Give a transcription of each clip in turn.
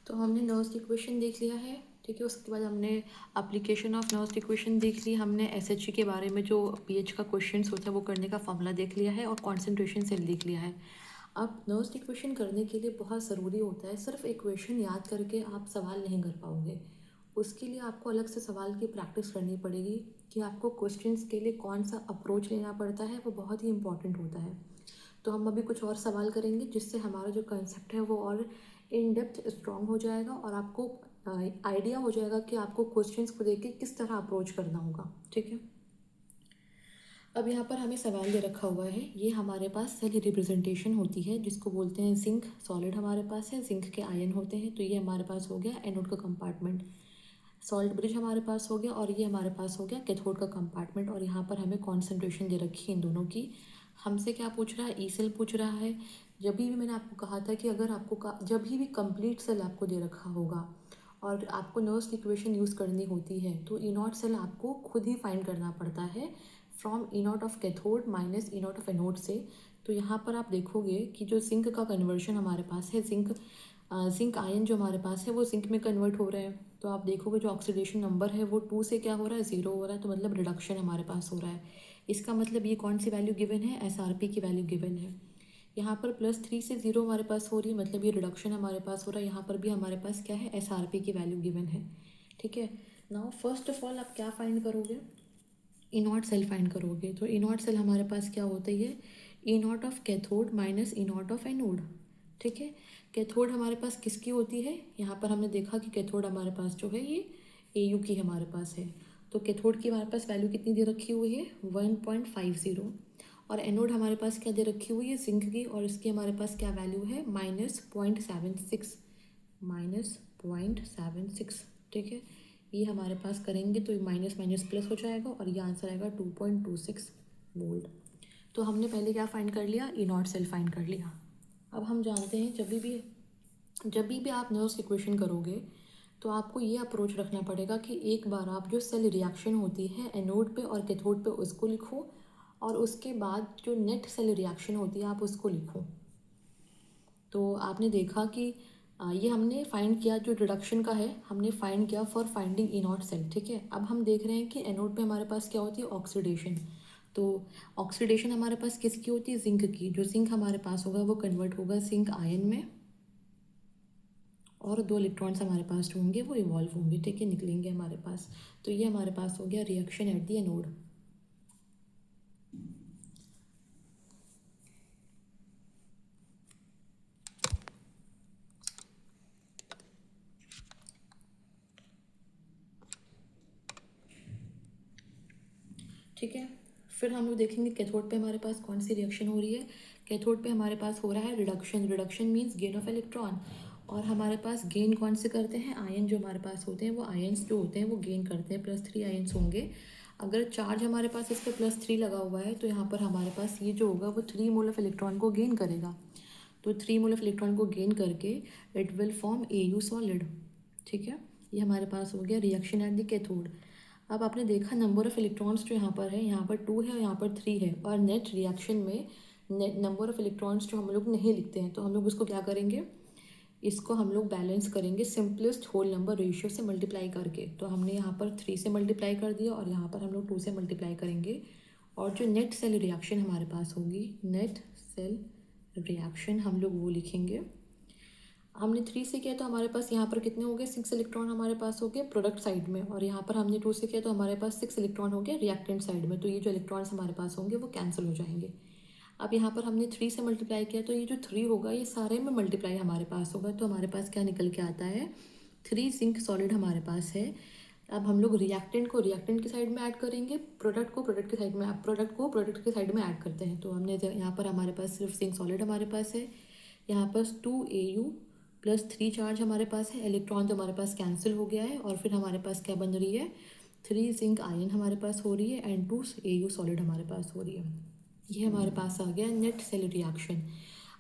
तो हमने nerves equation देख लिया है, ठीक है। उसके बाद हमने एप्लीकेशन ऑफ नर्व्स इक्वेशन देख ली, हमने एसएचजी के बारे में जो पीएच का क्वेश्चंस होता है वो करने का फॉर्मूला देख लिया है और कॉन्सेंट्रेशन सेल देख लिया है। अब नर्व्स इक्वेशन करने के लिए बहुत ज़रूरी होता है, सिर्फ इक्वेशन याद करके आप सवाल नहीं कर पाओगे। उसके लिए आपको अलग से सवाल की प्रैक्टिस करनी पड़ेगी कि आपको क्वेश्चंस के लिए कौन सा अप्रोच लेना पड़ता है, वो बहुत ही इंपॉर्टेंट होता है। तो हम अभी कुछ और सवाल करेंगे जिससे हमारा जो कंसेप्ट है वो और इन डेप्थ स्ट्रॉन्ग हो जाएगा और आपको आइडिया हो जाएगा कि आपको क्वेश्चंस को देख के किस तरह अप्रोच करना होगा, ठीक है। अब यहाँ पर हमें सवाल दे रखा हुआ है, ये हमारे पास सेल रिप्रेजेंटेशन होती है जिसको बोलते हैं जिंक सॉलिड हमारे पास है, जिंक के आयन होते हैं। तो ये हमारे पास हो गया एनोड का कंपार्टमेंट, सॉल्ट ब्रिज हमारे पास हो गया और ये हमारे पास हो गया कैथोड का कंपार्टमेंट। और यहाँ पर हमें कॉन्सेंट्रेशन दे रखी है इन दोनों की। हमसे क्या पूछ रहा है, ई सेल पूछ रहा है। जब भी मैंने आपको कहा था कि अगर आपको जब भी कंप्लीट सेल आपको दे रखा होगा और आपको नर्व्स इक्वेशन यूज़ करनी होती है तो ई नॉट सेल आपको खुद ही फाइंड करना पड़ता है from E naught of cathode minus E naught of anode से। तो यहाँ पर आप देखोगे कि जो जिंक का कन्वर्शन हमारे पास है, जिंक आयन जो हमारे पास है वो जिंक में कन्वर्ट हो रहा है। तो आप देखोगे जो ऑक्सीडेशन नंबर है वो 2 से क्या हो रहा है, 0 हो रहा है। तो मतलब रिडक्शन हमारे पास हो रहा है। इसका मतलब ये कौन सी वैल्यू गिवन है, एसआरपी की वैल्यू गिवन है। यहाँ पर +3 से 0 हमारे पास हो रही है, मतलब ये रिडक्शन हमारे पास हो रहा है। यहाँ पर भी हमारे पास क्या है, एसआरपी की वैल्यू गिवन है, ठीक है। नाउ फर्स्ट ऑफ ऑल आप क्या फाइंड करोगे, ई नॉट सेल फाइंड करोगे। तो ई नॉट सेल हमारे पास क्या होता है, E naught of cathode minus E naught of anode, ठीक है। कैथोड हमारे पास किसकी होती है, यहाँ पर हमने देखा कि कैथोड हमारे पास जो है ये एयू की हमारे पास है। तो कैथोड की हमारे पास वैल्यू कितनी दे रखी हुई है, 1.50। और एनोड हमारे पास क्या दे रखी हुई है, जिंक की, और इसकी हमारे पास क्या वैल्यू है, -0.76, -0.76, ठीक है। ये हमारे पास करेंगे तो माइनस माइनस प्लस हो जाएगा और ये आंसर आएगा 2.26 वोल्ट। तो हमने पहले क्या फाइंड कर लिया, ई नॉट सेल फाइंड कर लिया। अब हम जानते हैं जब भी आप नर्व्स इक्वेशन करोगे तो आपको ये अप्रोच रखना पड़ेगा कि एक बार आप जो सेल रिएक्शन होती है एनोड पे और कैथोड पे उसको लिखो और उसके बाद जो नेट सेल रिएक्शन होती है आप उसको लिखो। तो आपने देखा कि ये हमने फाइंड किया, जो रिडक्शन का है हमने फाइंड किया for finding E naught cell, ठीक है। अब हम देख रहे हैं कि एनोड पे हमारे पास क्या होती है, ऑक्सीडेशन। तो ऑक्सीडेशन हमारे पास किसकी होती है, जिंक की। जो जिंक हमारे पास होगा वो कन्वर्ट होगा जिंक आयन में और 2 इलेक्ट्रॉन्स हमारे पास जो होंगे वो इवॉल्व होंगे, ठीक है, निकलेंगे हमारे पास। तो ये हमारे पास हो गया रिएक्शन एट दी एनोड। ठीक है। फिर हम लोग देखेंगे कैथोड पे हमारे पास कौन सी रिएक्शन हो रही है। कैथोड पे हमारे पास हो रहा है reduction. Reduction means gain of electron. और हमारे पास गेन कौन से करते हैं, आयन जो हमारे पास होते हैं वो आयन्स जो होते हैं वो गेन करते हैं, +3 आयन्स होंगे। अगर चार्ज हमारे पास इस पर +3 लगा हुआ है तो यहाँ पर हमारे पास ये जो होगा वो 3 मोल ऑफ इलेक्ट्रॉन को गेन करेगा। तो 3 मोल ऑफ इलेक्ट्रॉन को गेन करके it will form AU solid, ठीक है। ये हमारे पास हो गया रिएक्शन एट द कैथोड। अब आपने देखा नंबर ऑफ़ इलेक्ट्रॉन्स जो यहाँ पर है, यहाँ पर 2 है और यहाँ पर 3 है। और नेट रिएक्शन में नेट नंबर ऑफ़ इलेक्ट्रॉन्स जो हम लोग नहीं लिखते हैं तो हम लोग उसको क्या करेंगे, इसको हम लोग बैलेंस करेंगे सिंपलेस्ट होल नंबर रेशियो से मल्टीप्लाई करके। तो हमने यहाँ पर 3 से मल्टीप्लाई कर दिया और यहाँ पर हम लोग 2 से मल्टीप्लाई करेंगे। और जो नेट सेल रिएक्शन हमारे पास होगी, नेट सेल रिएक्शन हम लोग वो लिखेंगे। हमने 3 से किया तो हमारे पास यहाँ पर कितने हो गए, 6 इलेक्ट्रॉन हमारे पास हो गए प्रोडक्ट साइड में। और यहाँ पर हमने 2 से किया तो हमारे पास 6 इलेक्ट्रॉन हो गए रिएक्टेंट साइड में। तो ये जो इलेक्ट्रॉन्स हमारे पास होंगे वो कैंसिल हो जाएंगे। अब यहाँ पर हमने 3 से मल्टीप्लाई किया तो ये जो 3 होगा ये सारे में मल्टीप्लाई हमारे पास होगा। तो हमारे पास क्या निकल के आता है, 3 जिंक सॉलिड हमारे पास है। अब हम लोग रिएक्टेंट को रिएक्टेंट की साइड में ऐड करेंगे, प्रोडक्ट को प्रोडक्ट की साइड में, प्रोडक्ट को प्रोडक्ट की साइड में ऐड करते हैं। तो हमने यहाँ पर हमारे पास सिर्फ जिंक सॉलिड हमारे पास है। यहाँ पर 2 AU +3 चार्ज हमारे पास है, इलेक्ट्रॉन तो हमारे पास कैंसिल हो गया है। और फिर हमारे पास क्या बन रही है, 3 जिंक आयन हमारे पास हो रही है एंड 2 AU सॉलिड हमारे पास हो रही है। ये हमारे पास आ गया नेट सेल रिएक्शन।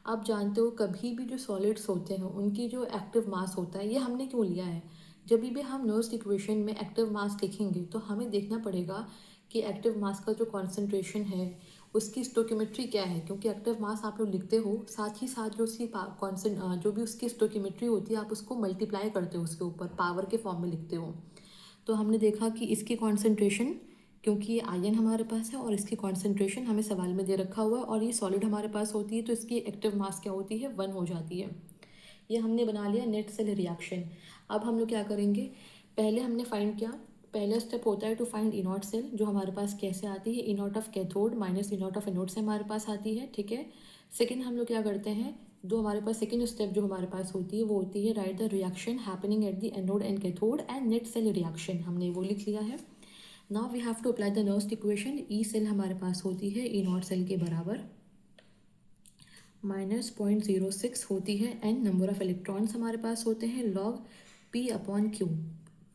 आप जानते हो कभी भी जो सॉलिड्स होते हैं उनकी जो एक्टिव मास होता है, ये हमने क्यों लिया है, जब भी हम नर्व्स इक्वेशन में एक्टिव मास लिखेंगे तो हमें देखना पड़ेगा कि एक्टिव मास का जो कॉन्सेंट्रेशन है उसकी स्टोकियोमेट्री क्या है, क्योंकि एक्टिव मास आप लोग लिखते हो, साथ ही साथ जो उसकी कॉन्सेंट जो भी उसकी स्टोकियोमेट्री होती है आप उसको मल्टीप्लाई करते हो, उसके ऊपर पावर के फॉर्म में लिखते हो। तो हमने देखा कि इसकी कॉन्सेंट्रेशन, क्योंकि ये आयन हमारे पास है और इसकी कॉन्सेंट्रेशन हमें सवाल में दे रखा हुआ है और ये सॉलिड हमारे पास होती है, तो इसकी एक्टिव मास क्या होती है, 1 हो जाती है। ये हमने बना लिया नेट सेल रिएक्शन। अब हम लोग क्या करेंगे, पहले हमने फाइंड किया, पहला स्टेप होता है to find E naught cell, जो हमारे पास कैसे आती है, E naught of cathode minus E naught of anode से हमारे पास आती है, ठीक है। सेकेंड हम लोग क्या करते हैं, जो हमारे पास सेकेंड स्टेप जो हमारे पास होती है वो होती है right the reaction happening at the anode and cathode and net cell reaction, हमने वो लिख लिया है। Now we have to apply the Nernst equation, E cell हमारे पास होती है ई नॉट सेल के बराबर -0.06 होती है, एन नंबर ऑफ इलेक्ट्रॉन्स हमारे पास होते हैं, log P upon Q.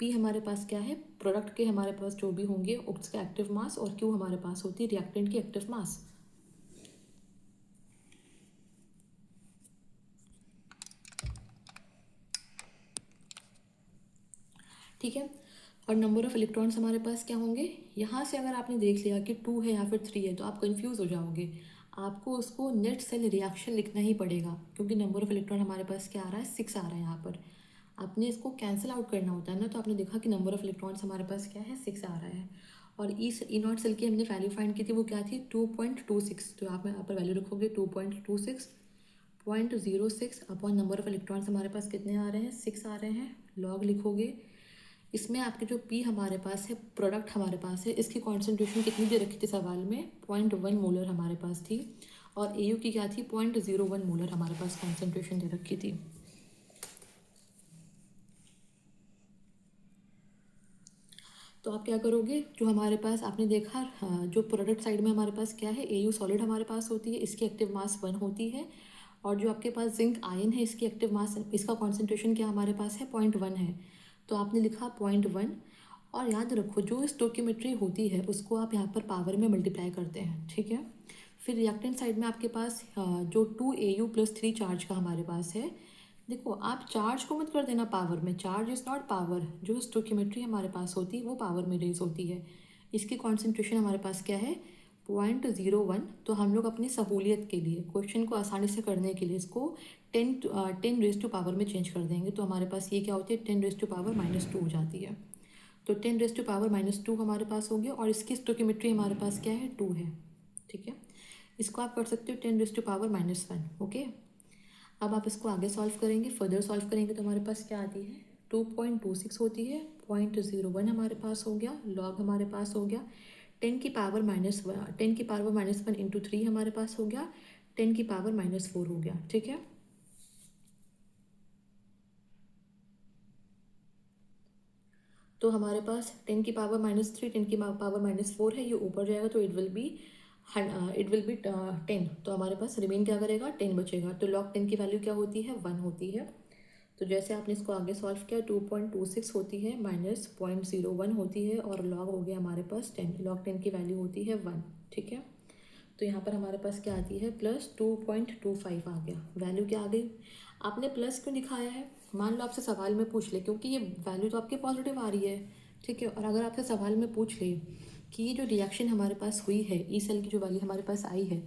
P हमारे पास क्या है, प्रोडक्ट के हमारे पास जो भी होंगे उसका एक्टिव मास, और क्यू हमारे पास होती है रिएक्टेंट की एक्टिव मास। ठीक है, और नंबर ऑफ इलेक्ट्रॉन्स हमारे पास क्या होंगे, यहाँ से अगर आपने देख लिया कि 2 है या फिर 3 है तो आप कंफ्यूज हो जाओगे, आपको उसको नेट सेल रिएक्शन लिखना ही पड़ेगा, क्योंकि नंबर ऑफ इलेक्ट्रॉन हमारे पास क्या आ रहा है, 6 आ रहा है यहाँ पर। आपने इसको कैंसिल आउट करना होता है ना, तो आपने देखा कि नंबर ऑफ इलेक्ट्रॉन्स हमारे पास क्या है, 6 आ रहा है। और ई नॉट सेल की हमने वैल्यू फाइंड की थी, वो क्या थी, 2.26। तो आप यहाँ पर वैल्यू रखोगे 2.26, 0.06 अपॉन नंबर ऑफ इलेक्ट्रॉन्स हमारे पास कितने आ रहे हैं, 6 आ रहे हैं, लॉग लिखोगे। इसमें आपके जो पी हमारे पास है, प्रोडक्ट हमारे पास है, इसकी कॉन्सेंट्रेशन कितनी दे रखी थी सवाल में, 0.1 मोलर हमारे पास थी, और एयू की क्या थी, 0.01 मोलर हमारे पास कॉन्सेंट्रेशन दे रखी थी। तो आप क्या करोगे, जो हमारे पास आपने देखा जो प्रोडक्ट साइड में हमारे पास क्या है, एयू सॉलिड हमारे पास होती है, इसकी एक्टिव मास 1 होती है, और जो आपके पास जिंक आयन है इसकी एक्टिव मास, इसका कॉन्सेंट्रेशन क्या हमारे पास है, 0.1 है, तो आपने लिखा 0.1। और याद रखो जो स्टोकियोमेट्री होती है उसको आप यहाँ पर पावर में मल्टीप्लाई करते हैं, ठीक है। फिर रिएक्टेंट साइड में आपके पास जो 2Au+3 चार्ज का हमारे पास है, देखो आप चार्ज को मत कर देना पावर में, चार्ज इज़ नॉट पावर, जो स्टोकियोमेट्री हमारे पास होती है वो पावर में रेज होती है। इसकी कॉन्सेंट्रेशन हमारे पास क्या है, 0.01। तो हम लोग अपनी सहूलियत के लिए, क्वेश्चन को आसानी से करने के लिए इसको 10 रेज टू पावर में चेंज कर देंगे, तो हमारे पास ये क्या होती है, 10 रेज टू पावर -2 हो जाती है। तो 10 रेज टू पावर -2 हमारे पास हो गया, और इसकी स्टोकियोमेट्री हमारे पास क्या है, 2 है, ठीक है। इसको आप कर सकते हो 10 रेज टू पावर -1, ओके। अब आप इसको आगे सॉल्व करेंगे, फर्दर सॉल्व करेंगे तो हमारे पास क्या आती है, 2.26 होती है, 0.01 हमारे पास हो गया, लॉग हमारे पास हो गया 10 की पावर -1 इंटू 3 हमारे पास हो गया, 10 की पावर -4 हो गया, ठीक है। तो हमारे पास 10 की पावर -3 10 की पावर -4 है, ये ऊपर जाएगा तो इट विल बी 10, तो हमारे पास रिमेन क्या करेगा, 10 बचेगा, तो लॉग 10 की वैल्यू क्या होती है, 1 होती है। तो जैसे आपने इसको आगे सॉल्व किया, 2.26 होती है -0.01 होती है, और लॉग हो गया हमारे पास 10, लॉग 10 की वैल्यू होती है 1, ठीक है। तो यहाँ पर हमारे पास क्या आती है, +2.25 आ गया, वैल्यू क्या आ गई। आपने प्लस क्यों दिखाया है, मान लो आपसे सवाल में पूछ ले, क्योंकि ये वैल्यू तो आपके पॉजिटिव आ रही है, ठीक है। और अगर आपसे सवाल में पूछ ले कि ये जो रिएक्शन हमारे पास हुई है, ई सेल की जो वैल्यू हमारे पास आई है,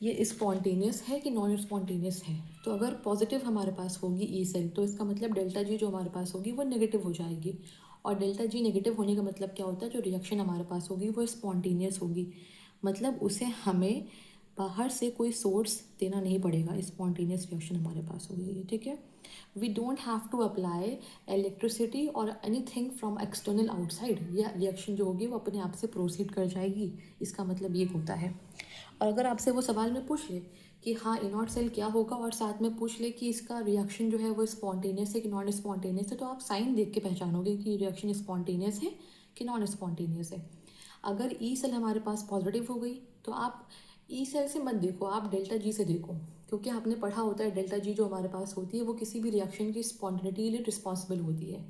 ये स्पॉन्टेनियस है कि नॉन स्पॉन्टेनियस है, तो अगर पॉजिटिव हमारे पास होगी ई सेल, तो इसका मतलब डेल्टा जी जो हमारे पास होगी वो नेगेटिव हो जाएगी, और डेल्टा जी नेगेटिव होने का मतलब क्या होता है, जो रिएक्शन हमारे पास होगी वो स्पॉन्टेनियस होगी, मतलब उसे हमें बाहर से कोई सोर्स देना नहीं पड़ेगा, स्पॉन्टेनियस रिएक्शन हमारे पास होगी, ठीक है। We don't have to apply electricity और एनीथिंग फ्रॉम एक्सटर्नल आउटसाइड, यह रिएक्शन जो होगी वो अपने आप से प्रोसीड कर जाएगी, इसका मतलब ये होता है। और अगर आपसे वो सवाल में पूछ ले कि हाँ ई नॉट सेल क्या होगा, और साथ में पूछ ले कि इसका रिएक्शन जो है वो स्पॉन्टेनियस है कि नॉन स्पॉन्टेनियस है, तो आप साइन देख के पहचानोगे कि रिएक्शन स्पॉन्टेनियस है कि नॉन स्पॉन्टेनियस है। अगर ई सेल हमारे पास पॉजिटिव हो गई तो आप ई सेल से मत देखो, आप डेल्टा जी से देखो, क्योंकि आपने पढ़ा होता है डेल्टा जी जो हमारे पास होती है वो किसी भी रिएक्शन की स्पॉन्टेनिटी के लिए रिस्पॉन्सिबल होती है,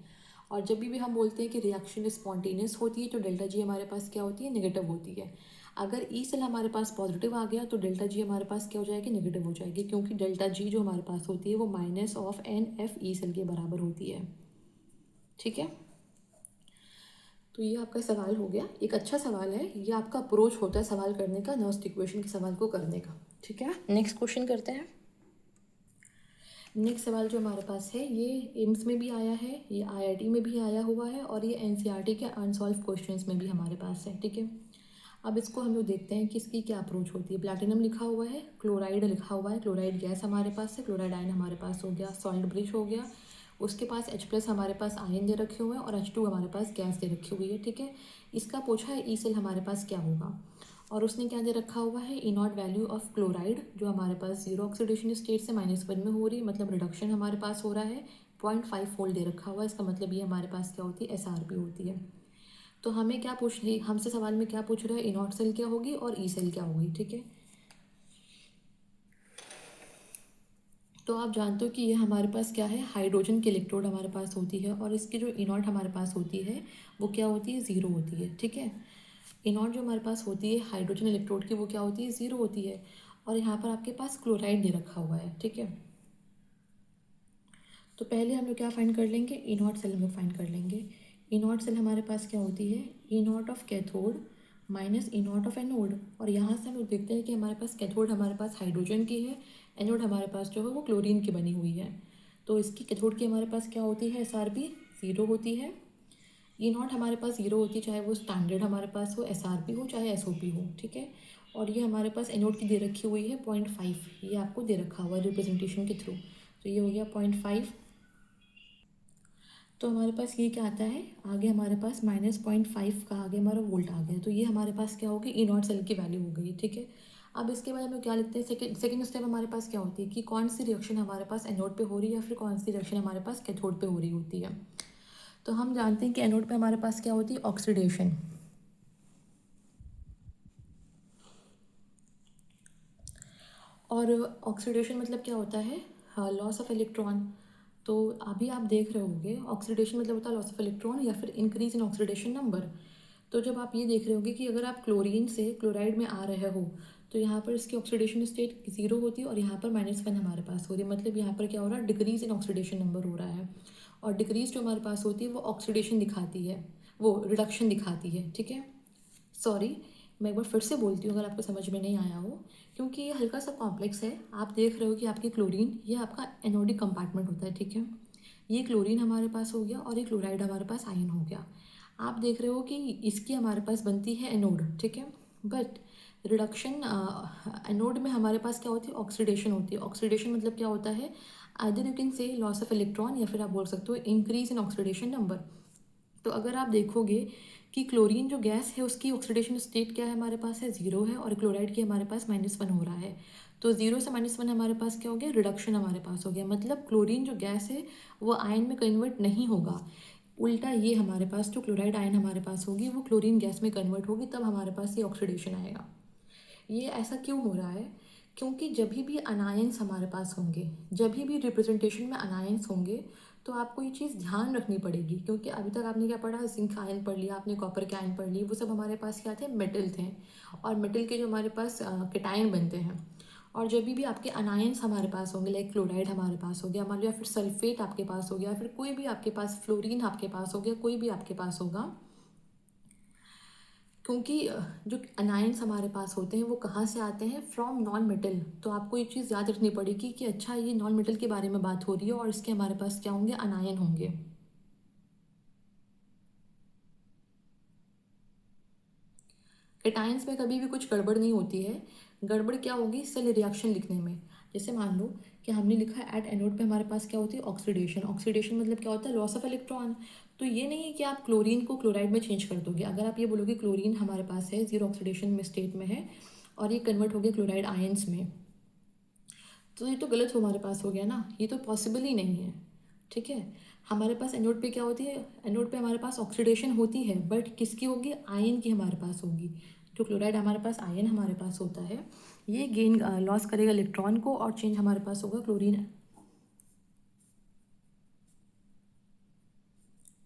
और जब भी हम बोलते हैं कि रिएक्शन स्पॉन्टेनियस होती है तो डेल्टा जी हमारे पास क्या होती है, नेगेटिव होती है। अगर ई सेल हमारे पास पॉजिटिव आ गया तो डेल्टा जी हमारे पास क्या हो जाएगी, नेगेटिव हो जाएगी, क्योंकि डेल्टा जी जो हमारे पास होती है वो -(n(f) ई सेल के बराबर होती है, ठीक है। तो ये आपका सवाल हो गया, एक अच्छा सवाल है, ये आपका अप्रोच होता है सवाल करने का, नर्स्ट इक्वेशन के सवाल को करने का। ठीक है, नेक्स्ट क्वेश्चन करते हैं। नेक्स्ट सवाल जो हमारे पास है ये एम्स में भी आया है, ये आईआईटी में भी आया हुआ है और ये एनसीईआरटी के अनसॉल्व क्वेश्चंस में भी हमारे पास है। ठीक है, अब इसको हम लोग देखते हैं कि इसकी क्या अप्रोच होती है। प्लैटिनम लिखा हुआ है, क्लोराइड लिखा हुआ है, क्लोराइड गैस हमारे पास है, क्लोराइड आयन हमारे पास हो गया, सॉल्ट ब्रिज हो गया, उसके पास H+ हमारे पास आयन दे रखे हुए हैं और H2 हमारे पास गैस दे रखी हुई है। ठीक है, इसका पूछा है ई सेल हमारे पास क्या होगा, और उसने क्या दे रखा हुआ है, E not value of chloride जो हमारे पास 0 ऑक्सीडेशन स्टेट से -1 में हो रही है, मतलब रिडक्शन हमारे पास हो रहा है, 0.5 फोल्ड दे रखा हुआ है। इसका मतलब ये हमारे पास क्या होती है, SRP होती है। तो हमें क्या पूछ रही, हमसे सवाल में क्या पूछ रहा है, ई नॉट सेल क्या होगी और ई सेल क्या होगी। ठीक है, तो आप जानते हो कि ये हमारे पास क्या है, हाइड्रोजन की इलेक्ट्रोड हमारे पास होती है और इसकी जो ई नॉट हमारे पास होती है वो क्या होती है, 0 होती है। ठीक है, ई नॉट जो हमारे पास होती है हाइड्रोजन इलेक्ट्रोड की वो क्या होती है, 0 होती है। और यहाँ पर आपके पास क्लोराइड दे रखा हुआ है। ठीक है, तो पहले हम लोग क्या फाइंड कर लेंगे, ई नॉट सेल हम लोग फाइंड कर लेंगे। ई नॉट सेल हमारे पास क्या होती है, E naught of cathode minus E naught of anode. और यहाँ से हम लोग देखते हैं कि हमारे पास कैथोड हमारे पास हाइड्रोजन की है, एनोड हमारे पास जो है वो क्लोरीन की बनी हुई है। तो इसकी कैथोड की हमारे पास क्या होती है, SRP 0 होती है। ई नॉट हमारे पास 0 होती है, चाहे वो स्टैंडर्ड हमारे पास हो, SRP हो चाहे SOP हो। ठीक है, और ये हमारे पास एनोड की दे रखी हुई है 0.5, ये आपको दे रखा हुआ है रिप्रेजेंटेशन के थ्रू। तो ये हो गया 0.5। तो हमारे पास ये क्या आता है, आगे हमारे पास -0.5 का आगे हमारा वोल्ट आ गया। तो ये हमारे पास क्या होगी, ई नॉट सेल की वैल्यू हो गई। ठीक है, अब इसके बाद हम लोग क्या लिखते हैं, सेकंड स्टेप हमारे पास क्या होती है कि कौन सी रिएक्शन हमारे पास एनोड पे हो रही है या फिर कौन सी रिएक्शन हमारे पास कैथोड पे हो रही होती है। तो हम जानते हैं कि एनोड पे हमारे पास क्या होती है, ऑक्सीडेशन। और ऑक्सीडेशन मतलब क्या होता है, लॉस ऑफ इलेक्ट्रॉन। तो अभी आप देख रहे होंगे ऑक्सीडेशन मतलब होता है लॉस ऑफ इलेक्ट्रॉन या फिर इंक्रीज इन ऑक्सीडेशन नंबर। तो जब आप ये देख रहे होंगे कि अगर आप क्लोरीन से क्लोराइड में आ रहे हो तो यहाँ पर इसकी ऑक्सीडेशन स्टेट 0 होती है और यहाँ पर -1 हमारे पास हो रही है, मतलब यहाँ पर क्या हो रहा है, डिक्रीज इन ऑक्सीडेशन नंबर हो रहा है। और डिक्रीज जो हमारे पास होती है वो ऑक्सीडेशन दिखाती है, वो रिडक्शन दिखाती है। ठीक है, सॉरी, मैं एक बार फिर से बोलती हूँ अगर आपको समझ में नहीं आया हो, क्योंकि ये हल्का सा कॉम्प्लेक्स है। आप देख रहे हो कि आपकी क्लोरीन ये आपका एनोडिक कंपार्टमेंट होता है। ठीक है, ये क्लोरीन हमारे पास हो गया और ये क्लोराइड हमारे पास आयन हो गया। आप देख रहे हो कि इसकी हमारे पास बनती है एनोड। ठीक है, बट रिडक्शन एनोड में हमारे पास क्या होती है, ऑक्सीडेशन होती है। ऑक्सीडेशन मतलब क्या होता है, either you can say loss of electron या फिर आप बोल सकते हो इंक्रीज इन ऑक्सीडेशन नंबर। तो अगर आप देखोगे कि क्लोरीन जो गैस है उसकी ऑक्सीडेशन स्टेट क्या है, हमारे पास है 0 है, और क्लोराइड की हमारे पास -1 हो रहा है। तो 0 से -1 हमारे पास क्या हो गया, रिडक्शन हमारे पास हो गया। मतलब क्लोरीन जो गैस है वो आयन में कन्वर्ट नहीं होगा, उल्टा ये हमारे पास जो क्लोराइड आयन हमारे पास होगी वो क्लोरीन गैस में कन्वर्ट होगी, तब हमारे पास ये ऑक्सीडेशन आएगा। ये ऐसा क्यों हो रहा है, क्योंकि जब भी अनायंस हमारे पास होंगे, जब भी रिप्रेजेंटेशन में अनायंस होंगे, तो आपको ये चीज़ ध्यान रखनी पड़ेगी। क्योंकि अभी तक आपने क्या पढ़ा, जिंक आयन पढ़ लिया आपने, कॉपर के आयन पढ़ लिए, वो सब हमारे पास क्या थे, मेटल थे। और मेटल के जो हमारे पास केटायन बनते हैं। और जब भी आपके अनायंस हमारे पास होंगे, लाइक क्लोराइड हमारे पास हो गया मान लो, या फिर सल्फेट आपके पास हो गया, या फिर कोई भी आपके पास फ्लोरीन आपके पास हो गया, कोई भी आपके पास होगा, क्योंकि जो अनायंस हमारे पास होते हैं वो कहाँ से आते हैं, फ्रॉम नॉन मेटल। तो आपको ये चीज़ याद रखनी पड़ेगी कि अच्छा ये नॉन मेटल के बारे में बात हो रही है और इसके हमारे पास क्या होंगे, अनायन होंगे। केटायंस में कभी भी कुछ गड़बड़ नहीं होती है। गड़बड़ क्या होगी, सेल रिएक्शन लिखने में। जैसे मान लो कि हमने लिखा है एट एनोड पे हमारे पास क्या होती है, ऑक्सीडेशन। ऑक्सीडेशन मतलब क्या होता है, लॉस ऑफ इलेक्ट्रॉन। तो ये नहीं है कि आप क्लोरीन को क्लोराइड में चेंज कर दोगे। अगर आप ये बोलोगे क्लोरीन हमारे पास है 0 ऑक्सीडेशन में स्टेट में है और ये कन्वर्ट हो गया क्लोराइड आयंस में, तो ये तो गलत हमारे पास हो गया ना, ये तो पॉसिबल ही नहीं है। ठीक है, हमारे पास एनोड पे क्या होती है, एनोड पे हमारे पास ऑक्सीडेशन होती है, बट किसकी होगी, आयन की हमारे पास होगी। जो क्लोराइड हमारे पास आयन हमारे पास होता है, ये गेन लॉस करेगा इलेक्ट्रॉन को और चेंज हमारे पास होगा क्लोरीन।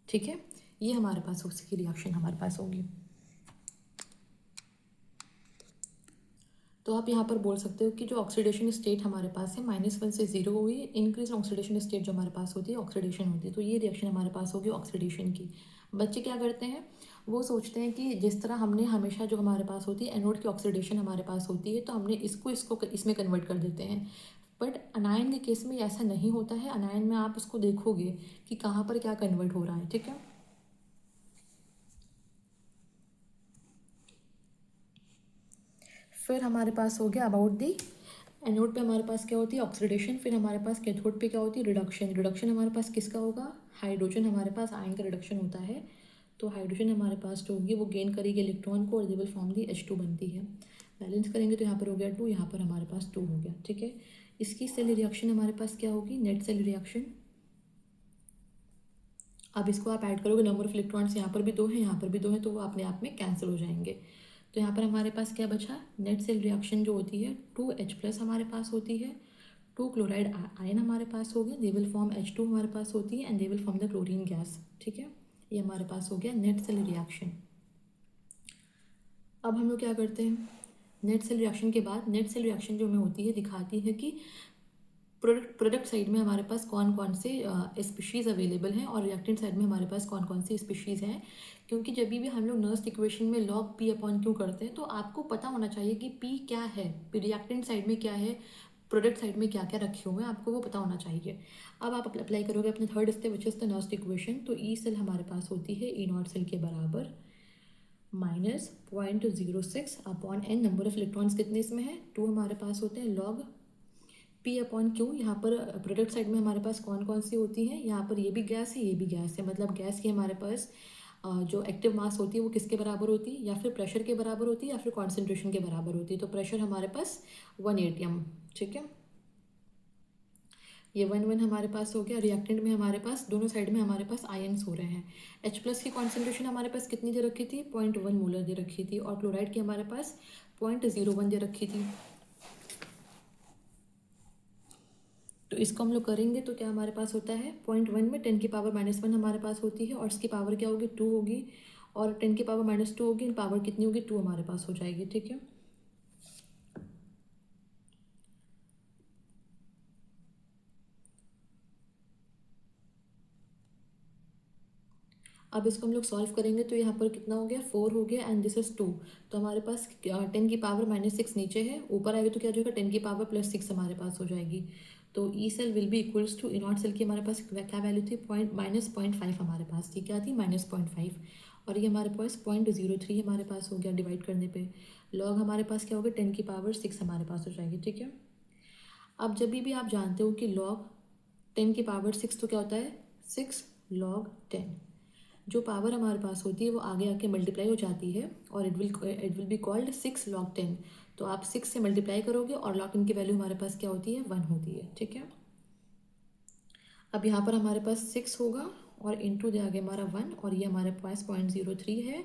ठीक है, ये हमारे पास उसकी रिएक्शन हमारे पास होगी। तो आप यहाँ पर बोल सकते हो कि जो ऑक्सीडेशन स्टेट हमारे पास है -1 से 0 हुई, इंक्रीज ऑक्सीडेशन स्टेट जो हमारे पास होती है ऑक्सीडेशन होती है। तो ये रिएक्शन हमारे पास होगी ऑक्सीडेशन की। बच्चे क्या करते हैं, वो सोचते हैं कि जिस तरह हमने हमेशा जो हमारे पास होती है एनोड की ऑक्सीडेशन हमारे पास होती है, तो हमने इसको इसमें कन्वर्ट कर देते हैं। बट अनायन के केस में ऐसा नहीं होता है। अनायन में आप उसको देखोगे कि कहाँ पर क्या कन्वर्ट हो रहा है, ठीक है। फिर हमारे पास हो गया अबाउट दी एनोड पे हमारे पास क्या होती है ऑक्सीडेशन, फिर हमारे पास कैथोड पे क्या होती है रिडक्शन। रिडक्शन हमारे पास किसका होगा, हाइड्रोजन हमारे पास आयन का रिडक्शन होता है। तो हाइड्रोजन हमारे पास जो होगी वो गेन करेगी इलेक्ट्रॉन को और they will form the H2 बनती है। बैलेंस करेंगे तो यहाँ पर हो गया 2, यहाँ पर हमारे पास 2 हो गया, ठीक है। इसकी सेल रिएक्शन हमारे पास क्या होगी, नेट सेल रिएक्शन। अब इसको आप ऐड करोगे, नंबर ऑफ इलेक्ट्रॉन्स यहाँ पर भी 2 हैं, यहाँ पर भी 2 हैं, तो वो अपने आप में कैंसिल हो जाएंगे। तो यहाँ पर हमारे पास क्या बचा, नेट सेल रिएक्शन जो होती है 2H+ हमारे पास होती है, 2 क्लोराइड आयन हमारे पास हो गया, दे विल फॉर्म H2 हमारे पास होती है and they will form the chlorine gas, ठीक है। ये हमारे पास हो गया नेट सेल रिएक्शन। अब हम लोग क्या करते हैं, नेट सेल रिएक्शन के बाद नेट सेल रिएक्शन जो हमें होती है दिखाती है कि प्रोडक्ट साइड में हमारे पास कौन कौन से स्पीशीज़ अवेलेबल हैं और रिएक्टेंट साइड में हमारे पास कौन कौन से स्पीशीज़ हैं। क्योंकि जब भी हम लोग नर्स्ट इक्वेशन में log P/Q करते हैं तो आपको पता होना चाहिए कि P क्या है, रिएक्टेंट साइड में क्या है, प्रोडक्ट साइड में क्या क्या रखे हुए हैं, आपको वो पता होना चाहिए। अब आप अप्लाई करोगे अपने third step which is the Nernst equation. तो ई सेल हमारे पास होती है E0 सेल के बराबर -0.06 upon n, number of electrons कितने इसमें है 2 हमारे पास होते हैं, log P/Q। यहाँ पर प्रोडक्ट साइड में हमारे पास कौन कौन सी होती हैं, यहाँ पर ये भी गैस है, ये भी गैस है, मतलब गैस की हमारे पास जो एक्टिव मास होती है वो किसके बराबर होती है, या फिर प्रेशर के बराबर होती है या फिर कॉन्सेंट्रेशन के बराबर होती है। तो प्रेशर हमारे पास 1 atm, ठीक है। ये 1 हमारे पास हो गया। रिएक्टेंट में हमारे पास दोनों साइड में हमारे पास आयन्स हो रहे हैं। H+ की कॉन्सेंट्रेशन हमारे पास कितनी दे रखी थी, 0.1 मोलर दे रखी थी, और क्लोराइड की हमारे पास 0.01 दे रखी थी। तो इसको हम लोग करेंगे तो क्या हमारे पास होता है 0.1 में 10⁻⁻1 हमारे पास होती है, और इसकी पावर क्या होगी 2 होगी, और 10⁻⁻2 होगी, पावर कितनी होगी 2 हमारे पास हो जाएगी, ठीक है। अब इसको हम लोग सॉल्व करेंगे तो यहाँ पर कितना हो गया 4 हो गया एंड दिस इज 2। तो हमारे पास 10⁻⁻6 नीचे है, ऊपर आएगा तो क्या हो जाएगा 10⁻+6 हमारे पास हो जाएगी। तो E cell will be equals to E0 cell की हमारे पास क्या वैल्यू थी -0.5 हमारे पास थी, क्या थी -0.5, और ये हमारे पास 0.03 हमारे पास हो गया डिवाइड करने पे। लॉग हमारे पास क्या होगा 10⁻6 हमारे पास हो जाएगी, ठीक है। अब जब भी आप जानते हो कि लॉग 10⁻6 तो क्या होता है 6 log 10, जो पावर हमारे पास होती है वो आगे आके मल्टीप्लाई हो जाती है और it will be called 6 log 10। तो आप 6 से मल्टीप्लाई करोगे और log 10 की वैल्यू हमारे पास क्या होती है 1 होती है, ठीक है। अब यहाँ पर हमारे पास 6 होगा और इंटू दे आगे हमारा 1, और ये हमारे पास 0.03 है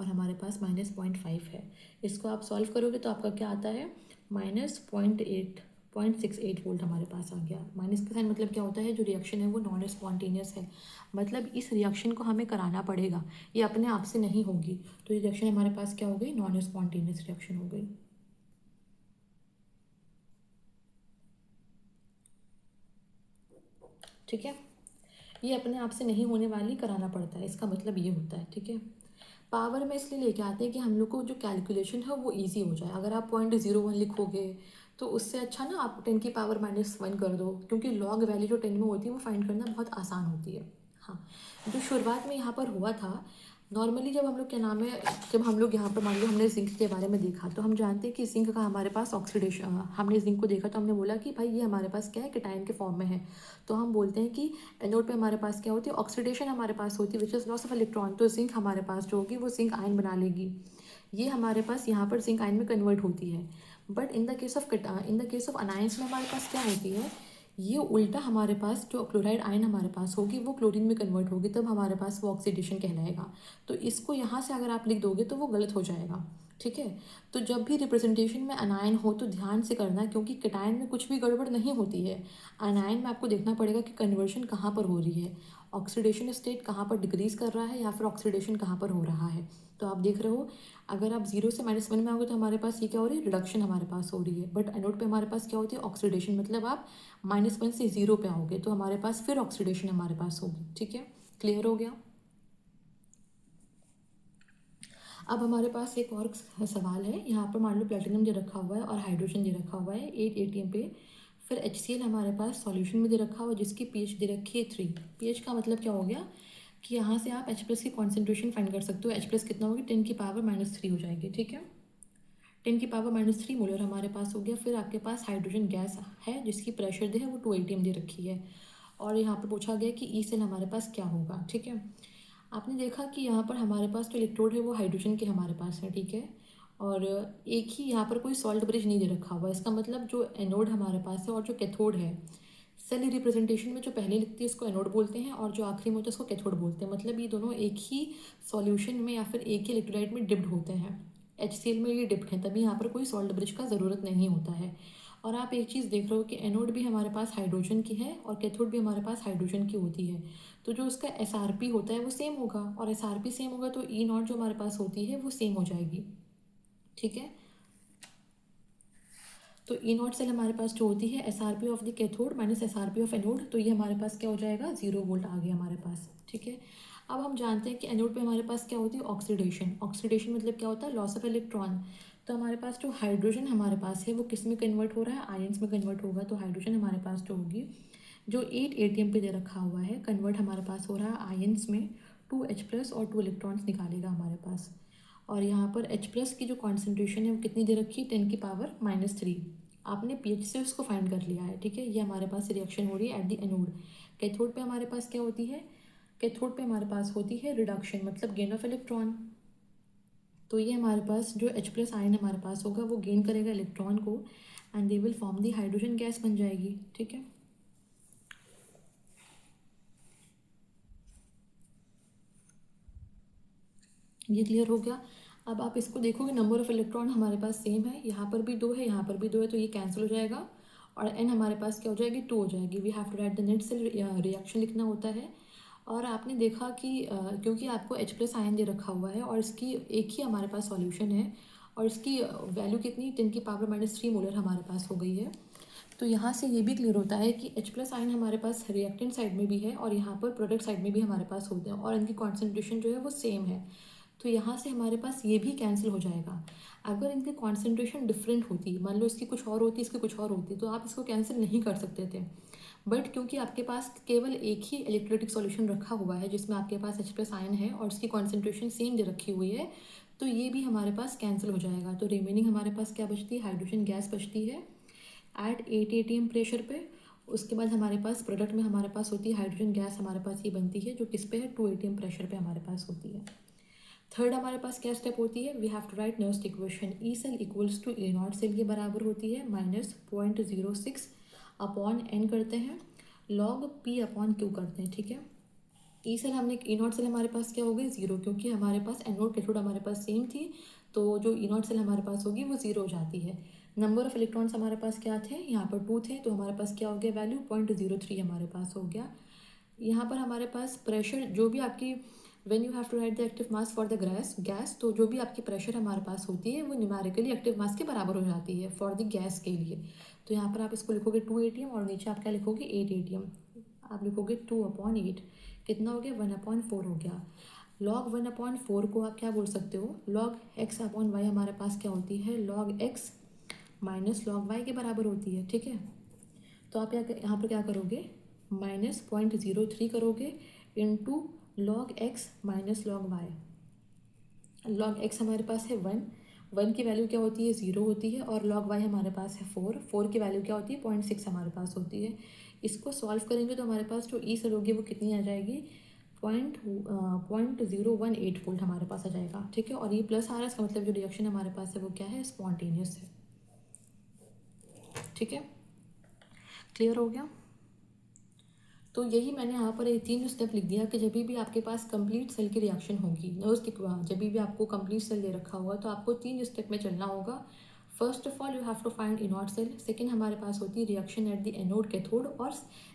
और हमारे पास -0.5 है। इसको आप सॉल्व करोगे तो आपका क्या आता है -0.68 वोल्ट हमारे पास आ गया। माइनस का साइन मतलब क्या होता है, जो रिएक्शन है वो नॉन स्पॉन्टेनियस है, मतलब इस रिएक्शन को हमें कराना पड़ेगा, ये अपने आप से नहीं होगी। तो ये रिएक्शन हमारे पास क्या हो गई, नॉन स्पॉन्टेनियस रिएक्शन हो गई, ठीक है। ये अपने आप से नहीं होने वाली, कराना पड़ता है, इसका मतलब ये होता है, ठीक है। पावर में इसलिए लेके आते हैं कि हम लोग को जो कैलकुलेशन है वो इजी हो जाए। अगर आप 0.01 लिखोगे तो उससे अच्छा ना आप 10⁻⁻1 कर दो, क्योंकि लॉग वैल्यू जो 10 में होती है वो फाइंड करना बहुत आसान होती है। हाँ, जो शुरुआत में यहाँ पर हुआ था नॉर्मली, जब हम लोग क्या नाम है, जब हम लोग यहाँ पर मान लो हमने जिंक के बारे में देखा, तो हम जानते हैं कि जिंक का हमारे पास ऑक्सीडेशन, हमने जिंक को देखा तो हमने बोला कि भाई ये हमारे पास क्या है, कैटायन के फॉर्म में है। तो हम बोलते हैं कि एनोड पे हमारे पास क्या होती है ऑक्सीडेशन हमारे पास होती है which is loss of electron. तो जिंक हमारे पास जो होगी वो जिंक आयन बना लेगी, ये हमारे पास यहाँ पर जिंक आयन में कन्वर्ट होती है। But in the case of anions में हमारे पास क्या होती है, ये उल्टा हमारे पास जो क्लोराइड आयन हमारे पास होगी वो क्लोरीन में कन्वर्ट होगी, तब हमारे पास वो ऑक्सीडेशन कहलाएगा। तो इसको यहाँ से अगर आप लिख दोगे तो वो गलत हो जाएगा, ठीक है। तो जब भी रिप्रेजेंटेशन में अनायन हो तो ध्यान से करना, क्योंकि कैटायन में कुछ भी गड़बड़ नहीं होती है। अनायन में आपको देखना पड़ेगा कि कन्वर्शन कहाँ पर हो रही है, ऑक्सीडेशन स्टेट कहाँ पर डिक्रीज कर रहा है या फिर ऑक्सीडेशन कहाँ पर हो रहा है। तो आप देख रहे हो, अगर आप 0 से -1 में आओगे तो हमारे पास ये क्या हो रही है, रिडक्शन हमारे पास हो रही है। बट एनोड पे हमारे पास क्या होती है ऑक्सीडेशन, मतलब आप -1 से 0 पे आओगे तो हमारे पास फिर ऑक्सीडेशन हमारे पास होगी, ठीक है। क्लियर हो गया। अब हमारे पास एक और सवाल है। यहाँ पर मान लो प्लेटिनम दे रखा हुआ है और हाइड्रोजन दे रखा हुआ है 8 ATM पे। फिर HCl हमारे पास सॉल्यूशन में दे रखा हुआ है जिसकी pH दे रखी है 3। pH का मतलब क्या हो गया कि यहाँ से आप H+ की कॉन्सेंट्रेशन फाइंड कर सकते हो। H+ कितना होगी, 10⁻³ हो जाएगी। ठीक है, 10⁻³ मोलर हमारे पास हो गया। फिर आपके पास हाइड्रोजन गैस है जिसकी प्रेशर दे है वो 2 ATM दे रखी है। और यहाँ पर पूछा गया कि ई सेल हमारे पास क्या होगा। ठीक है, आपने देखा कि यहाँ पर हमारे पास जो इलेक्ट्रोड है वो हाइड्रोजन के हमारे पास है। ठीक है, और एक ही यहाँ पर कोई सॉल्ट ब्रिज नहीं दे रखा हुआ। इसका मतलब जो एनोड हमारे पास है और जो कैथोड है, सेल रिप्रेजेंटेशन में जो पहले लिखती है उसको एनोड बोलते हैं और जो आखिरी में होता है उसको कैथोड बोलते हैं। मतलब ये दोनों एक ही सॉल्यूशन में या फिर एक ही इलेक्ट्रोलाइट में डिप्ड होते हैं। HCl में ये डिप्ड हैं, तभी यहाँ पर कोई सॉल्ट ब्रिज का ज़रूरत नहीं होता है। और आप एक चीज़ देख रहे हो कि एनोड भी हमारे पास हाइड्रोजन की है और कैथोड भी हमारे पास हाइड्रोजन की होती है। तो जो उसका SRP होता है वो सेम होगा, और SRP सेम होगा तो E0 जो हमारे पास होती है वो सेम हो जाएगी। ठीक है, तो E0 सेल हमारे पास जो होती है SRP of the cathode minus SRP of anode, तो ये हमारे पास क्या हो जाएगा, 0 वोल्ट आ गया हमारे पास। ठीक है, अब हम जानते हैं कि एनोड पे हमारे पास क्या होती है, ऑक्सीडेशन। ऑक्सीडेशन मतलब क्या होता है, लॉस ऑफ इलेक्ट्रॉन। तो हमारे पास जो हाइड्रोजन हमारे पास है वो किस में कन्वर्ट हो रहा है, आयंस में कन्वर्ट होगा। तो हाइड्रोजन हमारे पास जो होगी, जो 8 ATM पे दे रखा हुआ है, कन्वर्ट हमारे पास हो रहा है आयंस में। 2H+ और 2 इलेक्ट्रॉन्स निकालेगा हमारे पास। और यहाँ पर H+ की जो कॉन्सेंट्रेशन है वो कितनी दे रखी है, 10⁻³ आपने pH से उसको फाइंड कर लिया है। ठीक है, ये हमारे पास रिएक्शन हो रही है एट द एनोड। कैथोड पे हमारे पास क्या होती है, कैथोड पे हमारे पास होती है रिडक्शन, मतलब गेन ऑफ इलेक्ट्रॉन। तो ये हमारे पास जो H+ आयन हमारे पास होगा वो गेन करेगा इलेक्ट्रॉन को and they will form the hydrogen gas बन जाएगी। ठीक है, ये क्लियर हो गया। अब आप इसको देखोगे, नंबर ऑफ इलेक्ट्रॉन हमारे पास सेम है, यहाँ पर भी 2 है, यहाँ पर भी 2 है, तो ये कैंसिल हो जाएगा और n हमारे पास क्या हो जाएगी, 2 हो जाएगी। We have to write the net cell reaction लिखना होता है। और आपने देखा कि क्योंकि आपको H+ आयन दे रखा हुआ है और इसकी एक ही हमारे पास सॉल्यूशन है और इसकी वैल्यू कितनी, 10⁻³ मोलर हमारे पास हो गई है। तो यहाँ से ये भी क्लियर होता है कि H+ आयन हमारे पास रिएक्टेंट साइड में भी है और यहाँ पर प्रोडक्ट साइड में भी हमारे पास होते हैं और इनकी कॉन्सेंट्रेशन जो है वो सेम है। तो यहाँ से हमारे पास ये भी कैंसिल हो जाएगा। अगर इनकी कॉन्सेंट्रेशन डिफरेंट होती, मान लो इसकी कुछ और होती, इसकी कुछ और होती, तो आप इसको कैंसिल नहीं कर सकते थे। बट क्योंकि आपके पास केवल एक ही इलेक्ट्रोलिटिक सॉल्यूशन रखा हुआ है जिसमें आपके पास H+ आयन है और उसकी कॉन्सेंट्रेशन सेम दे रखी हुई है, तो ये भी हमारे पास कैंसिल हो जाएगा। तो रिमेनिंग हमारे पास क्या बचती है, हाइड्रोजन गैस बचती है एट 8 ATM प्रेशर पे। उसके बाद हमारे पास प्रोडक्ट में हमारे पास होती है हाइड्रोजन गैस, हमारे पास ये बनती है जो किस पे है, 2 ATM प्रेशर पे हमारे पास होती है। थर्ड हमारे पास क्या स्टेप होती है, we have to write Nernst equation. E cell equals to E0 cell के बराबर होती है -0.06 अपॉन n करते हैं, log p अपॉन q करते हैं। ठीक है, ई सेल हमने E0 सेल हमारे पास क्या हो गई, 0, क्योंकि हमारे पास एनोड कैथोड हमारे पास सेम थी, तो जो E0 सेल हमारे पास होगी वो 0 हो जाती है। नंबर ऑफ इलेक्ट्रॉन्स हमारे पास क्या थे, यहाँ पर 2 थे, तो हमारे पास क्या हो गया, वैल्यू 0.03 हमारे पास हो गया। यहाँ पर हमारे पास प्रेशर जो भी आपकी, when you have to write the active mass for the gas, तो जो भी आपकी प्रेशर हमारे पास होती है वो न्यूमेरिकली एक्टिव मास के बराबर हो जाती है फॉर द गैस के लिए। तो यहाँ पर आप इसको लिखोगे 2 ATM और नीचे आप क्या लिखोगे, 8 ATM। आप लिखोगे 2/8, कितना हो गया, 1/4 हो गया। log 1/4 को आप क्या बोल सकते हो, log x/y हमारे पास क्या होती है, log x minus log y के बराबर होती है। ठीक है, तो आप यहाँ पर क्या करोगे, -0.03 करोगे into log x minus log y। log x हमारे पास है 1 की वैल्यू क्या होती है, 0 होती है, और log y हमारे पास है 4 की वैल्यू क्या होती है, 0.6 हमारे पास होती है। इसको सॉल्व करेंगे तो हमारे पास जो ई सेल होगी वो कितनी आ जाएगी, 0.018 वोल्ट हमारे पास आ जाएगा। ठीक है, और ये प्लस आ रहा है, इसका मतलब जो रिएक्शन हमारे पास है वो क्या है, स्पॉन्टेनियस है। ठीक है, क्लियर हो गया। तो यही मैंने यहाँ पर ये 3 स्टेप लिख दिया कि जब भी आपके पास कंप्लीट सेल की रिएक्शन होगी, जब भी आपको कंप्लीट सेल दे रखा होगा तो आपको 3 स्टेप में चलना होगा। First of all you have to find E0 cell, second हमारे पास होती है reaction at the anode cathode और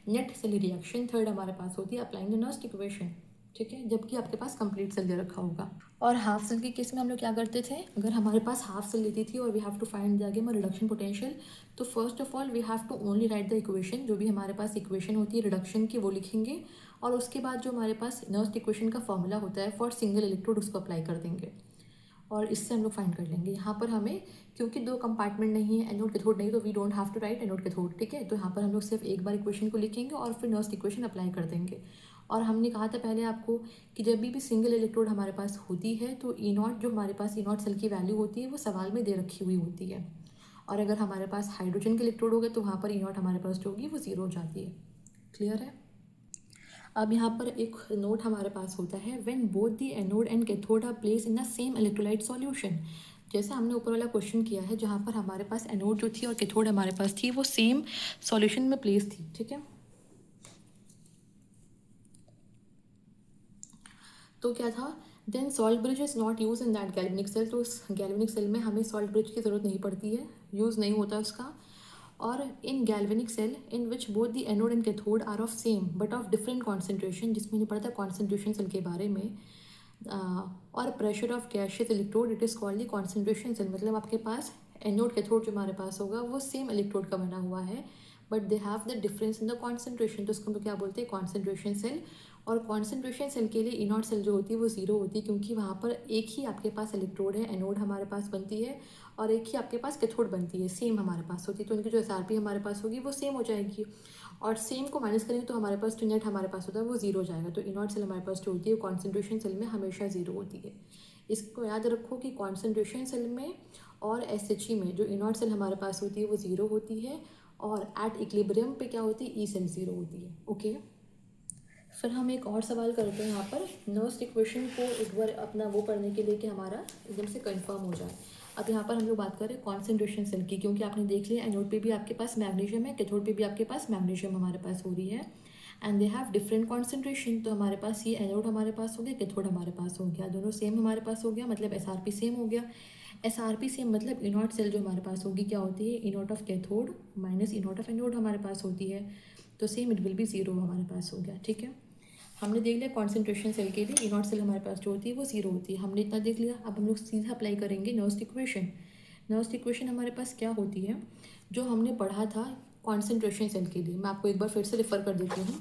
नेट सेल रिएक्शन, थर्ड हमारे पास होती है अप्लाइंग द नर्स्ट इक्वेशन। ठीक है, जबकि आपके पास कंप्लीट सेल दे रखा होगा। और हाफ सेल के केस में हम लोग क्या करते थे, अगर हमारे पास हाफ सेल देती थी और we have to find the again reduction potential, तो first of all we have to only write the equation, जो भी हमारे पास इक्वेशन होती है रिडक्शन की वो लिखेंगे, और उसके बाद जो हमारे पास नर्स्ट इक्वेशन का फॉर्मूला होता है फॉर सिंगल इलेक्ट्रोड उसको अप्लाई कर देंगे। और इससे हम लोग फाइंड कर लेंगे। यहाँ पर हमें क्योंकि दो कंपार्टमेंट नहीं है, एनोड कैथोड नहीं, तो we don't have to write anode cathode, ठीक है। तो यहाँ पर हम लोग सिर्फ एक बार इक्वेशन को लिखेंगे और फिर नर्स्ट इक्वेशन अप्लाई कर देंगे। और हमने कहा था पहले आपको कि जब भी सिंगल इलेक्ट्रोड हमारे पास होती है तो ई नॉट, जो हमारे पास ई नॉट सेल की वैल्यू होती है वो सवाल में दे रखी हुई होती है। और अगर हमारे पास हाइड्रोजन के इलेक्ट्रोड हो गए तो वहाँ पर ई नॉट हमारे पास जो होगी वो ज़ीरो हो जाती है। क्लियर है। अब यहाँ पर एक नोट हमारे पास होता है, when both the anode and cathode are place in the same electrolyte solution. जैसे हमने ऊपर वाला क्वेश्चन किया है जहाँ पर हमारे पास एनोड जो थी और कैथोड हमारे पास थी वो सेम सॉल्यूशन में प्लेस थी, ठीक है। तो क्या था, then salt bridge is not use in that galvanic cell. तो उस गैल्वेनिक सेल में हमें सॉल्ट ब्रिज की ज़रूरत नहीं पड़ती है, यूज़ नहीं होता उसका। और in galvanic cell in which both the anode and cathode are of same but of different concentration, जिसमें नहीं पढ़ा था कॉन्सेंट्रेशन सेल के बारे में, और pressure of gaseous electrode, it is called the concentration cell. मतलब आपके पास एनोड कैथोड जो हमारे पास होगा वो सेम इलेक्ट्रोड का बना हुआ है but they have the difference in the concentration, तो उसको हम लोग क्या बोलते हैं, कॉन्सेंट्रेशन सेल। और कॉन्सेंट्रेशन सेल के लिए ई नॉट सेल जो होती है वो ज़ीरो होती है, क्योंकि वहाँ पर एक ही आपके पास इलेक्ट्रोड है, एनोड हमारे पास बनती है और एक ही आपके पास कैथोड बनती है, सेम हमारे पास होती है। तो उनकी जो एसआरपी हमारे पास होगी वो सेम हो जाएगी। और सेम को माइनस करेंगे तो हमारे पास जो नेट हमारे पास होता है वो ज़ीरो हो जाएगा। तो ई नॉट सेल हमारे पास जो होती है कॉन्सेंट्रेशन सेल में हमेशा ज़ीरो होती है। इसको याद रखो कि कॉन्सेंट्रेशन सेल में और एसएचई में जो ई नॉट सेल हमारे पास होती है वो ज़ीरो होती है, और एट इक्विलिब्रियम पे क्या होती है, ई सेल ज़ीरो होती है। ओके, फिर हम एक और सवाल करते हैं यहाँ पर नर्स्ट इक्वेशन को एक बार अपना वो करने के लिए कि हमारा एकदम से कंफर्म हो जाए। अब यहाँ पर हम लोग बात करें कॉन्सेंट्रेशन सेल की, क्योंकि आपने देख लिया एनोड पे भी आपके पास मैग्नीशियम है, कैथोड पे भी आपके पास मैग्नीशियम हमारे पास हो रही है, and they have different concentration. तो हमारे पास ये एनोड हमारे पास हो गया, कैथोड हमारे पास हो गया, दोनों सेम हमारे पास हो गया, मतलब एसआरपी सेम हो गया। एसआरपी सेम मतलब ई नॉट सेल जो हमारे पास होगी क्या होती है, E naught of cathode minus E naught of anode हमारे पास होती है, तो same it will be zero हमारे पास हो गया, ठीक है। हमने देख लिया कॉन्सेंट्रेशन सेल के लिए ई नॉट सेल हमारे पास जो होती है वो ज़ीरो होती है, हमने इतना देख लिया। अब हम लोग सीधा अप्लाई करेंगे नर्स्ट इक्वेशन। नर्स्ट इक्वेशन हमारे पास क्या होती है, जो हमने पढ़ा था कॉन्सेंट्रेशन सेल के लिए, मैं आपको एक बार फिर से रेफर कर देती हूँ।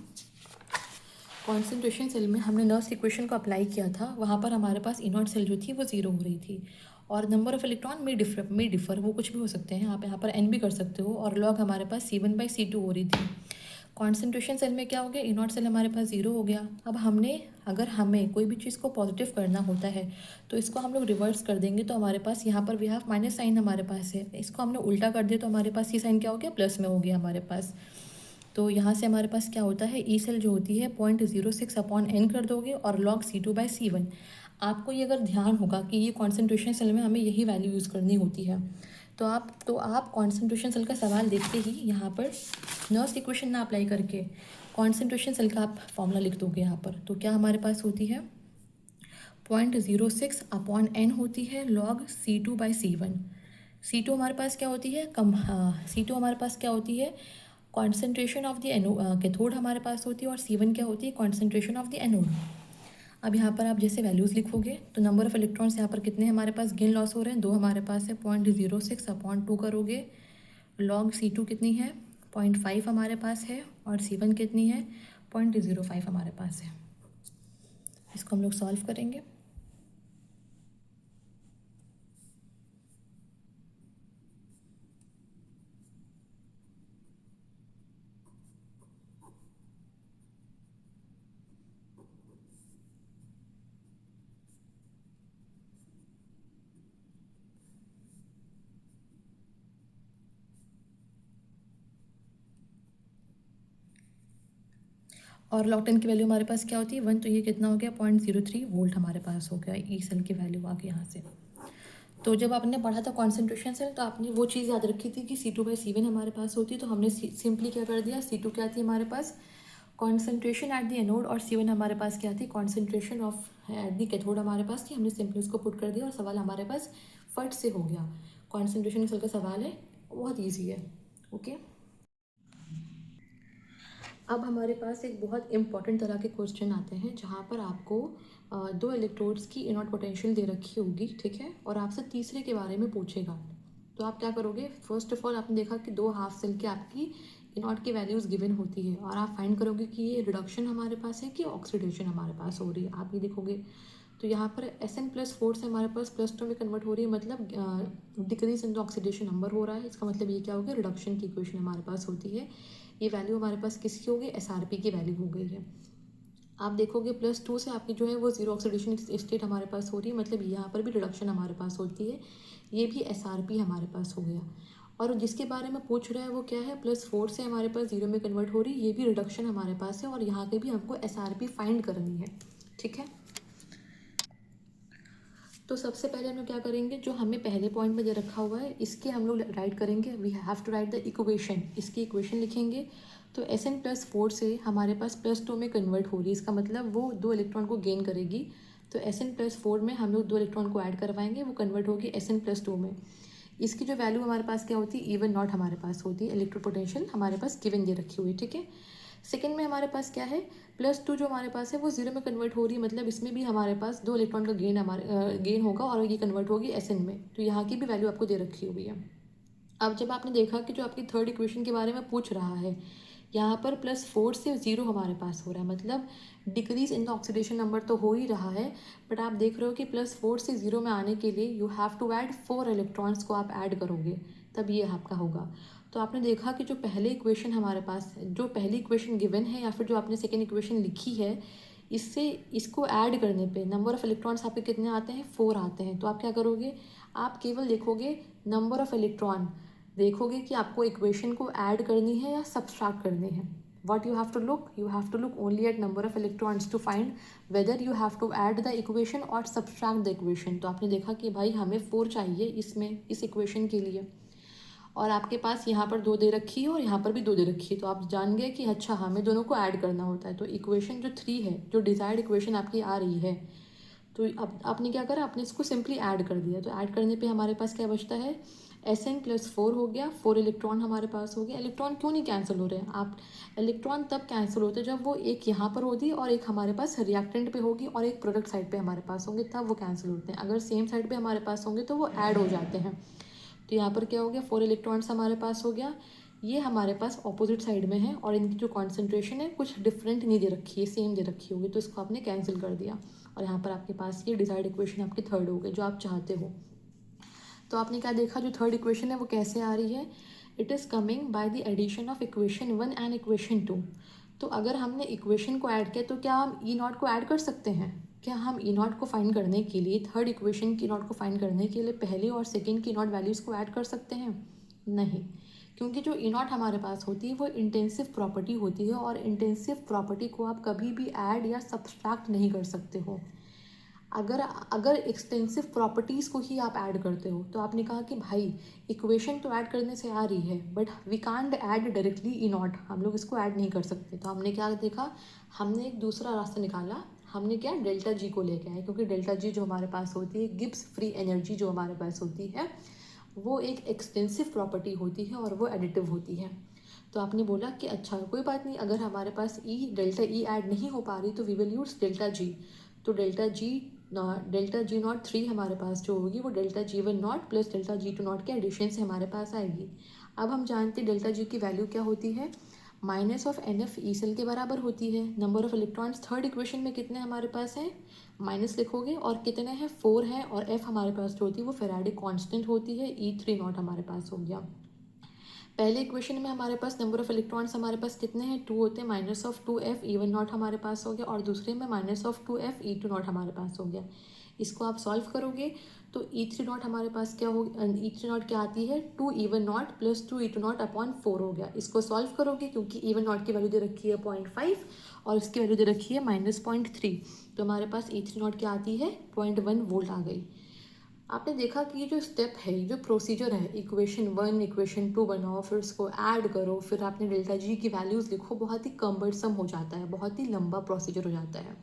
कॉन्सेंट्रेशन सेल में हमने नर्स्ट इक्वेशन को अप्लाई किया था, वहाँ पर हमारे पास ई नॉट सेल जो थी वो ज़ीरो हो रही थी, और नंबर ऑफ इलेक्ट्रॉन में डिफर वो कुछ भी हो सकते हैं, आप यहाँ पर एन भी कर सकते हो, और लॉग हमारे पास C1/C2 हो रही थी। कॉन्सेंट्रेशन सेल में क्या हो गया, ई नॉट सेल हमारे पास ज़ीरो हो गया। अब हमने अगर हमें कोई भी चीज़ को पॉजिटिव करना होता है तो इसको हम लोग रिवर्स कर देंगे, तो हमारे पास यहाँ पर वी हैव माइनस साइन हमारे पास है, इसको हमने उल्टा कर दिया तो हमारे पास ये साइन क्या हो गया, प्लस में हो गया हमारे पास। तो यहाँ से हमारे पास क्या होता है, ई सेल जो होती है 0.06/n कर दोगे और log C2/C1। आपको ये अगर ध्यान होगा कि ये कॉन्सेंट्रेशन सेल में हमें यही वैल्यू यूज़ करनी होती है, तो आप कॉन्सेंट्रेशन सेल का सवाल देखते ही यहाँ पर नर्स्ट इक्वेशन ना अप्लाई करके कॉन्सेंट्रेशन सेल का आप फॉर्मूला लिख दोगे यहाँ पर। तो क्या हमारे पास होती है 0.06/n होती है log C2/C1। C2 हमारे पास क्या होती है, C2 हमारे पास क्या होती है, कॉन्सेंट्रेशन ऑफ द कैथोड हमारे पास होती है, और C1 क्या होती है, कॉन्सेंट्रेशन ऑफ द एनोड। अब यहाँ पर आप जैसे वैल्यूज़ लिखोगे तो नंबर ऑफ इलेक्ट्रॉन्स यहाँ पर कितने हमारे पास गेन लॉस हो रहे हैं, दो हमारे पास है, 0.06/2 करोगे, लॉग C2 कितनी है, 0.5 हमारे पास है, और C1 कितनी है, 0.05 हमारे पास है। इसको हम लोग सॉल्व करेंगे। और लॉग 10 की वैल्यू हमारे पास क्या होती है 1, तो ये कितना हो गया 0.03 वोल्ट हमारे पास हो गया, ई सेल की वैल्यू आ गई यहाँ से। तो जब आपने पढ़ा था कॉन्सेंट्रेशन सेल तो आपने वो चीज़ याद रखी थी कि C2/C1 हमारे पास होती है, तो हमने सिंपली क्या कर दिया, C2 क्या थी हमारे पास, कॉन्सेंट्रेशन एट द एनोड, और C1 हमारे पास क्या थी, concentration of at the cathode हमारे पास थी, हमने सिंपली उसको पुट कर दिया और सवाल हमारे पास फट से हो गया। कॉन्सेंट्रेशन सेल का सवाल है, बहुत ईजी है। ओके, अब हमारे पास एक बहुत इंपॉर्टेंट तरह के क्वेश्चन आते हैं जहाँ पर आपको दो इलेक्ट्रोड्स की इनॉट पोटेंशियल दे रखी होगी, ठीक है, और आपसे तीसरे के बारे में पूछेगा। तो आप क्या करोगे, फर्स्ट ऑफ ऑल आपने देखा कि दो हाफ सेल की आपकी इनॉट की वैल्यूज़ गिवन होती है, और आप फाइंड करोगे कि ये रिडक्शन हमारे पास है कि ऑक्सीडेशन हमारे पास हो रही है, आप ये देखोगे। तो यहाँ पर Sn+4 से हमारे पास +2 में कन्वर्ट हो रही है, मतलब decrease in the oxidation number हो रहा है। इसका मतलब ये क्या हो गया, रिडक्शन की इक्वेशन हमारे पास होती है। ये वैल्यू हमारे पास किसकी हो गई, SRP की वैल्यू हो गई है। आप देखोगे +2 से आपकी जो है वो जीरो ऑक्सीडेशन स्टेट हमारे पास हो रही है, मतलब यहाँ पर भी रिडक्शन हमारे पास होती है। ये भी SRP हमारे पास हो गया। और जिसके बारे में पूछ रहा है वो क्या है, +4 से हमारे पास जीरो में कन्वर्ट हो रही है, ये भी रिडक्शन हमारे पास है और यहाँ पे भी हमको SRP फाइंड करनी है। ठीक है, तो सबसे पहले हम लोग क्या करेंगे, जो हमें पहले पॉइंट में दे रखा हुआ है इसके हम लोग राइट करेंगे। We have to write the equation, इसकी इक्वेशन लिखेंगे। तो Sn+4 से हमारे पास +2 में कन्वर्ट हो रही है, इसका मतलब वो 2 इलेक्ट्रॉन को गेन करेगी। तो Sn+4 में हम लोग 2 इलेक्ट्रॉन को ऐड करवाएंगे, वो कन्वर्ट होगी Sn+2 में। इसकी जो वैल्यू हमारे पास क्या होती है, E1 नॉट हमारे पास होती है, इलेक्ट्रोपोटेंशियल हमारे पास गिवन दे रखी हुई है। ठीक है, सेकेंड में हमारे पास क्या है, +2 जो हमारे पास है वो जीरो में कन्वर्ट हो रही है, मतलब इसमें भी हमारे पास 2 इलेक्ट्रॉन का गेन होगा और ये कन्वर्ट होगी Sn में। तो यहाँ की भी वैल्यू आपको दे रखी हुई है। अब जब आपने देखा कि जो आपकी थर्ड इक्वेशन के बारे में पूछ रहा है, यहाँ पर +4 से जीरो हमारे पास हो रहा है, मतलब decrease in the oxidation number तो हो ही रहा है, बट आप देख रहे हो कि +4 से जीरो में आने के लिए you have to add 4 electrons को आप ऐड करोगे, तब ये आपका होगा। तो आपने देखा कि जो पहले इक्वेशन हमारे पास, जो पहली इक्वेशन गिवन है या फिर जो आपने सेकेंड इक्वेशन लिखी है, इससे इसको ऐड करने पे नंबर ऑफ़ इलेक्ट्रॉन्स आपके कितने आते हैं, 4 आते हैं। तो आप क्या करोगे, आप केवल देखोगे नंबर ऑफ़ इलेक्ट्रॉन, देखोगे कि आपको इक्वेशन को ऐड करनी है या सब्सट्रैक्ट करनी है। what you have to look only at number of electrons to find whether you have to add the equation or subtract the equation। तो आपने देखा कि भाई हमें 4 चाहिए इसमें, इस इक्वेशन के लिए, और आपके पास यहाँ पर 2 दे रखी है और यहाँ पर भी 2 दे रखी है, तो आप जान गए कि अच्छा हमें दोनों को ऐड करना होता है। तो इक्वेशन जो 3 है, जो डिजायर्ड इक्वेशन आपकी आ रही है, तो अब आपने क्या करा, आपने इसको सिंपली ऐड कर दिया। तो ऐड करने पे हमारे पास क्या बचता है, Sn+4 हो गया, 4 इलेक्ट्रॉन हमारे पास हो गया। इलेक्ट्रॉन क्यों नहीं कैंसिल हो रहे हैं, आप इलेक्ट्रॉन तब कैंसिल होते हैं जब वो एक यहाँ पर होती और एक हमारे पास रिएक्टेंट पे होगी और एक प्रोडक्ट साइड पे हमारे पास होंगे, तब वो कैंसिल होते हैं। अगर सेम साइड पे हमारे पास होंगे तो वो ऐड हो जाते हैं। तो यहाँ पर क्या हो गया, 4 इलेक्ट्रॉन्स हमारे पास हो गया, ये हमारे पास ऑपोजिट साइड में है और इनकी जो कॉन्सेंट्रेशन है कुछ डिफरेंट नहीं दे रखी है, सेम दे रखी होगी, तो इसको आपने कैंसिल कर दिया और यहाँ पर आपके पास ये डिजायर्ड इक्वेशन आपकी थर्ड हो गई, जो आप चाहते हो। तो आपने क्या देखा, जो थर्ड इक्वेशन है वो कैसे आ रही है, it is coming by the addition of equation 1 and equation 2। तो अगर हमने इक्वेशन को ऐड किया तो क्या हम E0 को ऐड कर सकते हैं, क्या हम E0 को फाइंड करने के लिए, थर्ड इक्वेशन की E0 को फाइंड करने के लिए पहले और सेकेंड की E0 वैल्यूज़ को ऐड कर सकते हैं, नहीं, क्योंकि जो E0 हमारे पास होती है वो इंटेंसिव प्रॉपर्टी होती है और इंटेंसिव प्रॉपर्टी को आप कभी भी ऐड या सब्सट्रैक्ट नहीं कर सकते हो। अगर एक्सटेंसिव प्रॉपर्टीज़ को ही आप ऐड करते हो, तो आपने कहा कि भाई इक्वेशन तो ऐड करने से आ रही है but we can't add directly E0, हम लोग इसको ऐड नहीं कर सकते। तो हमने क्या देखा, हमने एक दूसरा रास्ता निकाला, हमने क्या डेल्टा जी को लेके आए, क्योंकि डेल्टा जी जो हमारे पास होती है, गिब्स फ्री एनर्जी जो हमारे पास होती है, वो एक एक्सटेंसिव प्रॉपर्टी होती है और वो एडिटिव होती है। तो आपने बोला कि अच्छा कोई बात नहीं, अगर हमारे पास डेल्टा ई ऐड नहीं हो पा रही तो we will use delta G. तो डेल्टा जी नॉट 3 हमारे पास जो होगी वो delta G1 not plus delta G2 not के एडिशन से हमारे पास आएगी। अब हम जानते हैं डेल्टा जी की वैल्यू क्या होती है, -NF ई सेल के बराबर होती है। Number of electrons third equation में कितने हमारे पास हैं, माइनस लिखोगे और कितने हैं, 4 हैं, और F हमारे पास जो होती है वो फेराडे कांस्टेंट होती है, E3 नॉट हमारे पास हो गया। पहले इक्वेशन में हमारे पास नंबर ऑफ इलेक्ट्रॉन्स हमारे पास कितने हैं, 2 होते हैं, -2F E1 नॉट हमारे पास हो गया, और दूसरे में -2F E2 नॉट हमारे पास हो गया। इसको आप सॉल्व करोगे तो E3 नॉट हमारे पास क्या हो, E3 नॉट क्या आती है, 2 E1 naught plus 2 E2 naught upon 4 हो गया। इसको सॉल्व करोगे क्योंकि E1 नॉट की वैल्यू दे रखी है 0.5 और इसकी वैल्यू दे रखी है -0.3, तो हमारे पास E3 नॉट क्या आती है, 0.1 वोल्ट आ गई। आपने देखा कि ये जो स्टेप है, ये जो प्रोसीजर है, इक्वेशन 1 इक्वेशन 2 बनाओ, फिर उसको ऐड करो, फिर आपने डेल्टा जी की वैल्यूज़ लिखो, बहुत ही कम्बर्सम हो जाता है, बहुत ही लंबा प्रोसीजर हो जाता है।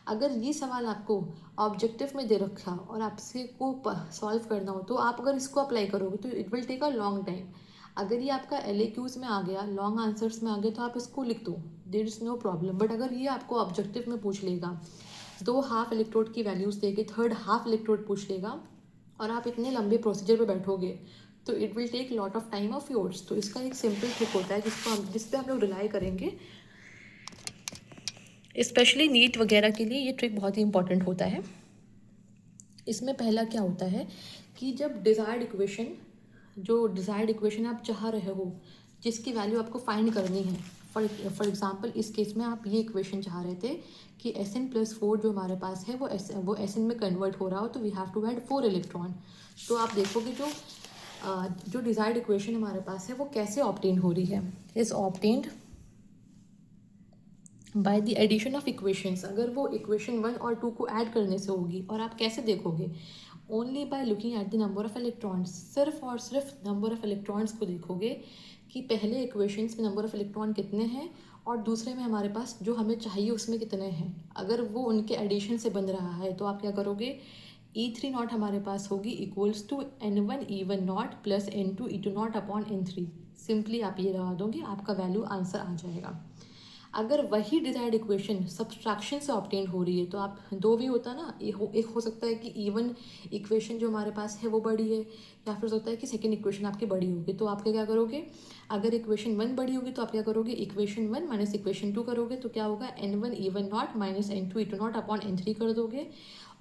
अगर ये सवाल आपको ऑब्जेक्टिव में दे रखा और आपसे को सॉल्व करना हो तो आप अगर इसको अप्लाई करोगे तो it will take a long time. अगर ये आपका LAQs में आ गया, लॉन्ग आंसर्स में आ गया, तो आप इसको लिख दो, there is no problem. But अगर ये आपको ऑब्जेक्टिव में पूछ लेगा, 2 हाफ इलेक्ट्रोड की वैल्यूज़ देके थर्ड हाफ इलेक्ट्रोड पूछ लेगा और आप इतने लंबे प्रोसीजर पे बैठोगे तो it will take lot of time of yours. तो इसका एक सिंपल ट्रिक होता है जिस पे हम लोग रिलाई करेंगे, स्पेशली नीट वगैरह के लिए ये ट्रिक बहुत ही इंपॉर्टेंट होता है। इसमें पहला क्या होता है कि जब डिज़ायर्ड इक्वेशन, जो डिज़ायर्ड इक्वेशन आप चाह रहे हो, जिसकी वैल्यू आपको फाइंड करनी है, फॉर एग्जांपल इस केस में आप ये इक्वेशन चाह रहे थे कि Sn+4 जो हमारे पास है वो Sn में कन्वर्ट हो रहा हो, तो we have to add 4 electron. तो आप देखोगे जो डिज़ायर्ड इक्वेशन हमारे पास है वो कैसे ऑब्टेन हो रही है, is obtained by the addition of equations. अगर वो इक्वेशन 1 और 2 को ऐड करने से होगी, और आप कैसे देखोगे, only by looking at the number of electrons. सिर्फ और सिर्फ नंबर ऑफ इलेक्ट्रॉन्स को देखोगे कि पहले इक्वेशंस में नंबर ऑफ इलेक्ट्रॉन कितने हैं और दूसरे में हमारे पास जो हमें चाहिए उसमें कितने हैं। अगर वो उनके एडिशन से बन रहा है तो आप क्या करोगे, E3 नॉट हमारे पास होगी equals to N1 E1 naught plus N2 E2 naught upon N3। Simply आप ये लगा दोगे, आपका वैल्यू आंसर आ जाएगा। अगर वही डिजायर्ड इक्वेशन सब्सट्रैक्शन से ऑब्टेन हो रही है तो आप, दो भी होता ना, एक हो सकता है कि इवन इक्वेशन जो हमारे पास है वो बड़ी है, या फिर हो सकता है कि सेकंड इक्वेशन आपकी बड़ी होगी। तो आप क्या करोगे, अगर इक्वेशन 1 बड़ी होगी तो आप क्या करोगे, इक्वेशन 1 माइनस इक्वेशन 2 करोगे, तो क्या होगा, N1 E1 not minus N2 E2 naught upon N3 कर दोगे।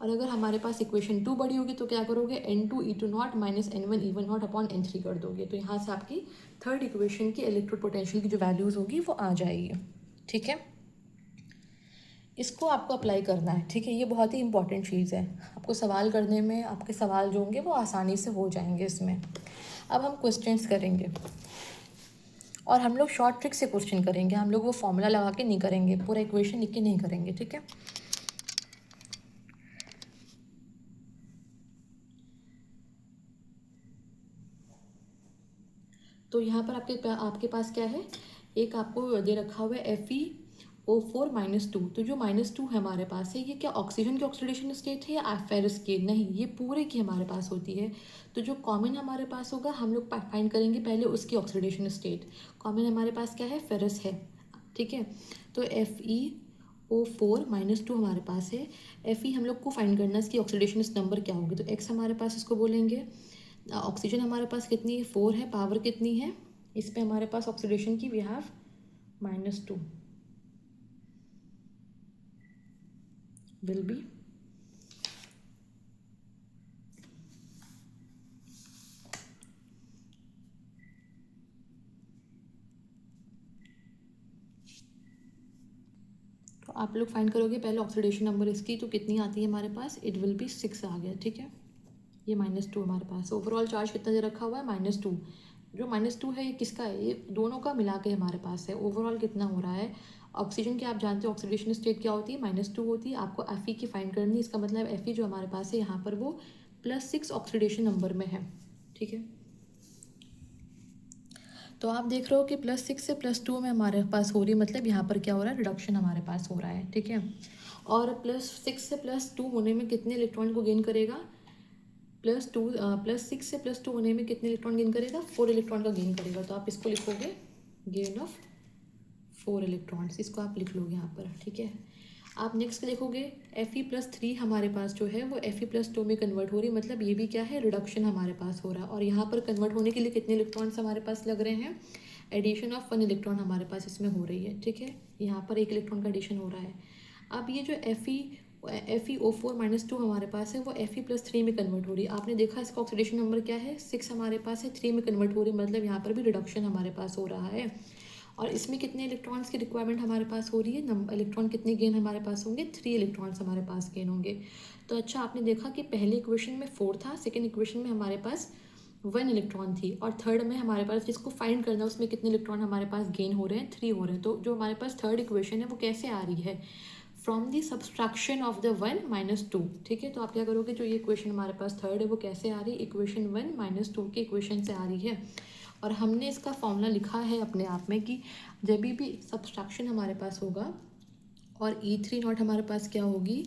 और अगर हमारे पास इक्वेशन 2 बड़ी होगी तो क्या करोगे, N2 E2 not minus N1 E1 not upon N3 कर दोगे। तो यहाँ से आपकी थर्ड इक्वेशन की इलेक्ट्रोड पोटेंशियल की जो वैल्यूज़ होगी वो आ जाएगी। ठीक है, इसको आपको अप्लाई करना है। ठीक है, ये बहुत ही इंपॉर्टेंट चीज़ है, आपको सवाल करने में आपके सवाल जो होंगे वो आसानी से हो जाएंगे इसमें। अब हम क्वेश्चंस करेंगे और हम लोग शॉर्ट ट्रिक से क्वेश्चन करेंगे, हम लोग वो फॉर्मूला लगा के नहीं करेंगे, पूरा इक्वेशन लिख के नहीं करेंगे। ठीक है, तो यहाँ पर आपके पास क्या है, एक आपको दे रखा हुआ है FeO4-2। तो जो -2 है हमारे पास है, ये क्या ऑक्सीजन की ऑक्सीडेशन स्टेट है या फेरस की? नहीं, ये पूरे की हमारे पास होती है। तो जो कॉमन हमारे पास होगा हम लोग फाइंड करेंगे पहले उसकी ऑक्सीडेशन स्टेट। कॉमन हमारे पास क्या है, फेरस है। ठीक है, तो FeO4-2 हमारे पास है। Fe हम लोग को फाइंड करना है, इसकी ऑक्सीडेशन नंबर क्या होगी, तो X हमारे पास इसको बोलेंगे। ऑक्सीजन हमारे पास कितनी है, 4 है, पावर कितनी है, इस पे हमारे पास ऑक्सीडेशन की वी हैव -2 विल बी तो आप लोग फाइंड करोगे पहले ऑक्सीडेशन नंबर इसकी, तो कितनी आती है हमारे पास, इट विल बी 6 आ गया। ठीक है, ये -2 हमारे पास। ओवरऑल चार्ज कितना दे रखा हुआ है, -2। जो -2 है ये किसका है, ये दोनों का मिला के हमारे पास है। ओवरऑल कितना हो रहा है, ऑक्सीजन की आप जानते हो ऑक्सीडेशन स्टेट क्या होती है, -2 होती है। आपको Fe की फाइंड करनी है, इसका मतलब Fe जो हमारे पास है यहाँ पर वो +6 ऑक्सीडेशन नंबर में है। ठीक है, तो आप देख रहे हो कि +6 से +2 में हमारे पास हो रही है, मतलब यहाँ पर क्या हो रहा है, रिडक्शन हमारे पास हो रहा है। ठीक है, और +6 से +2 होने में कितने इलेक्ट्रॉन को गेन करेगा, +6 से +2 होने में कितने इलेक्ट्रॉन गेन करेगा, 4 इलेक्ट्रॉन का गेन करेगा। तो आप इसको लिखोगे गेन ऑफ 4 इलेक्ट्रॉन्स, इसको आप लिख लोगे यहाँ पर। ठीक है, आप नेक्स्ट देखोगे Fe+3 हमारे पास जो है वो Fe+2 में कन्वर्ट हो रही है, मतलब ये भी क्या है, रिडक्शन हमारे पास हो रहा है। और यहाँ पर कन्वर्ट होने के लिए कितने इलेक्ट्रॉन्स हमारे पास लग रहे हैं, एडिशन ऑफ 1 इलेक्ट्रॉन हमारे पास इसमें हो रही है। ठीक है, यहाँ पर 1 इलेक्ट्रॉन का एडिशन हो रहा है। अब ये जो FeO4-2 हमारे पास है वो Fe+3 में कन्वर्ट हो रही है। आपने देखा इसका ऑक्सीडेशन नंबर क्या है, 6 हमारे पास है, 3 में कन्वर्ट हो रही है, मतलब यहाँ पर भी रिडक्शन हमारे पास हो रहा है। और इसमें कितने इलेक्ट्रॉन्स की रिक्वायरमेंट हमारे पास हो रही है, इलेक्ट्रॉन कितने गेन हमारे पास होंगे, 3 इलेक्ट्रॉन्स हमारे पास गेन होंगे। तो अच्छा, आपने देखा कि पहले इक्वेशन में 4 था, सेकेंड इक्वेशन में हमारे पास 1 इलेक्ट्रॉन थी, और थर्ड में हमारे पास जिसको फाइंड करना है उसमें कितने इलेक्ट्रॉन हमारे पास गेन हो रहे हैं, 3 हो रहे हैं। तो जो हमारे पास थर्ड इक्वेशन है वो कैसे आ रही है, from the subtraction of the 1 - 2। ठीक है, तो आप क्या करोगे, जो ये इक्वेशन हमारे पास थर्ड है वो कैसे आ रही है, इक्वेशन 1 - 2 की इक्वेशन से आ रही है। और हमने इसका फॉर्मूला लिखा है अपने आप में कि जब भी सब्सट्रैक्शन हमारे पास होगा और E3 नॉट हमारे पास क्या होगी,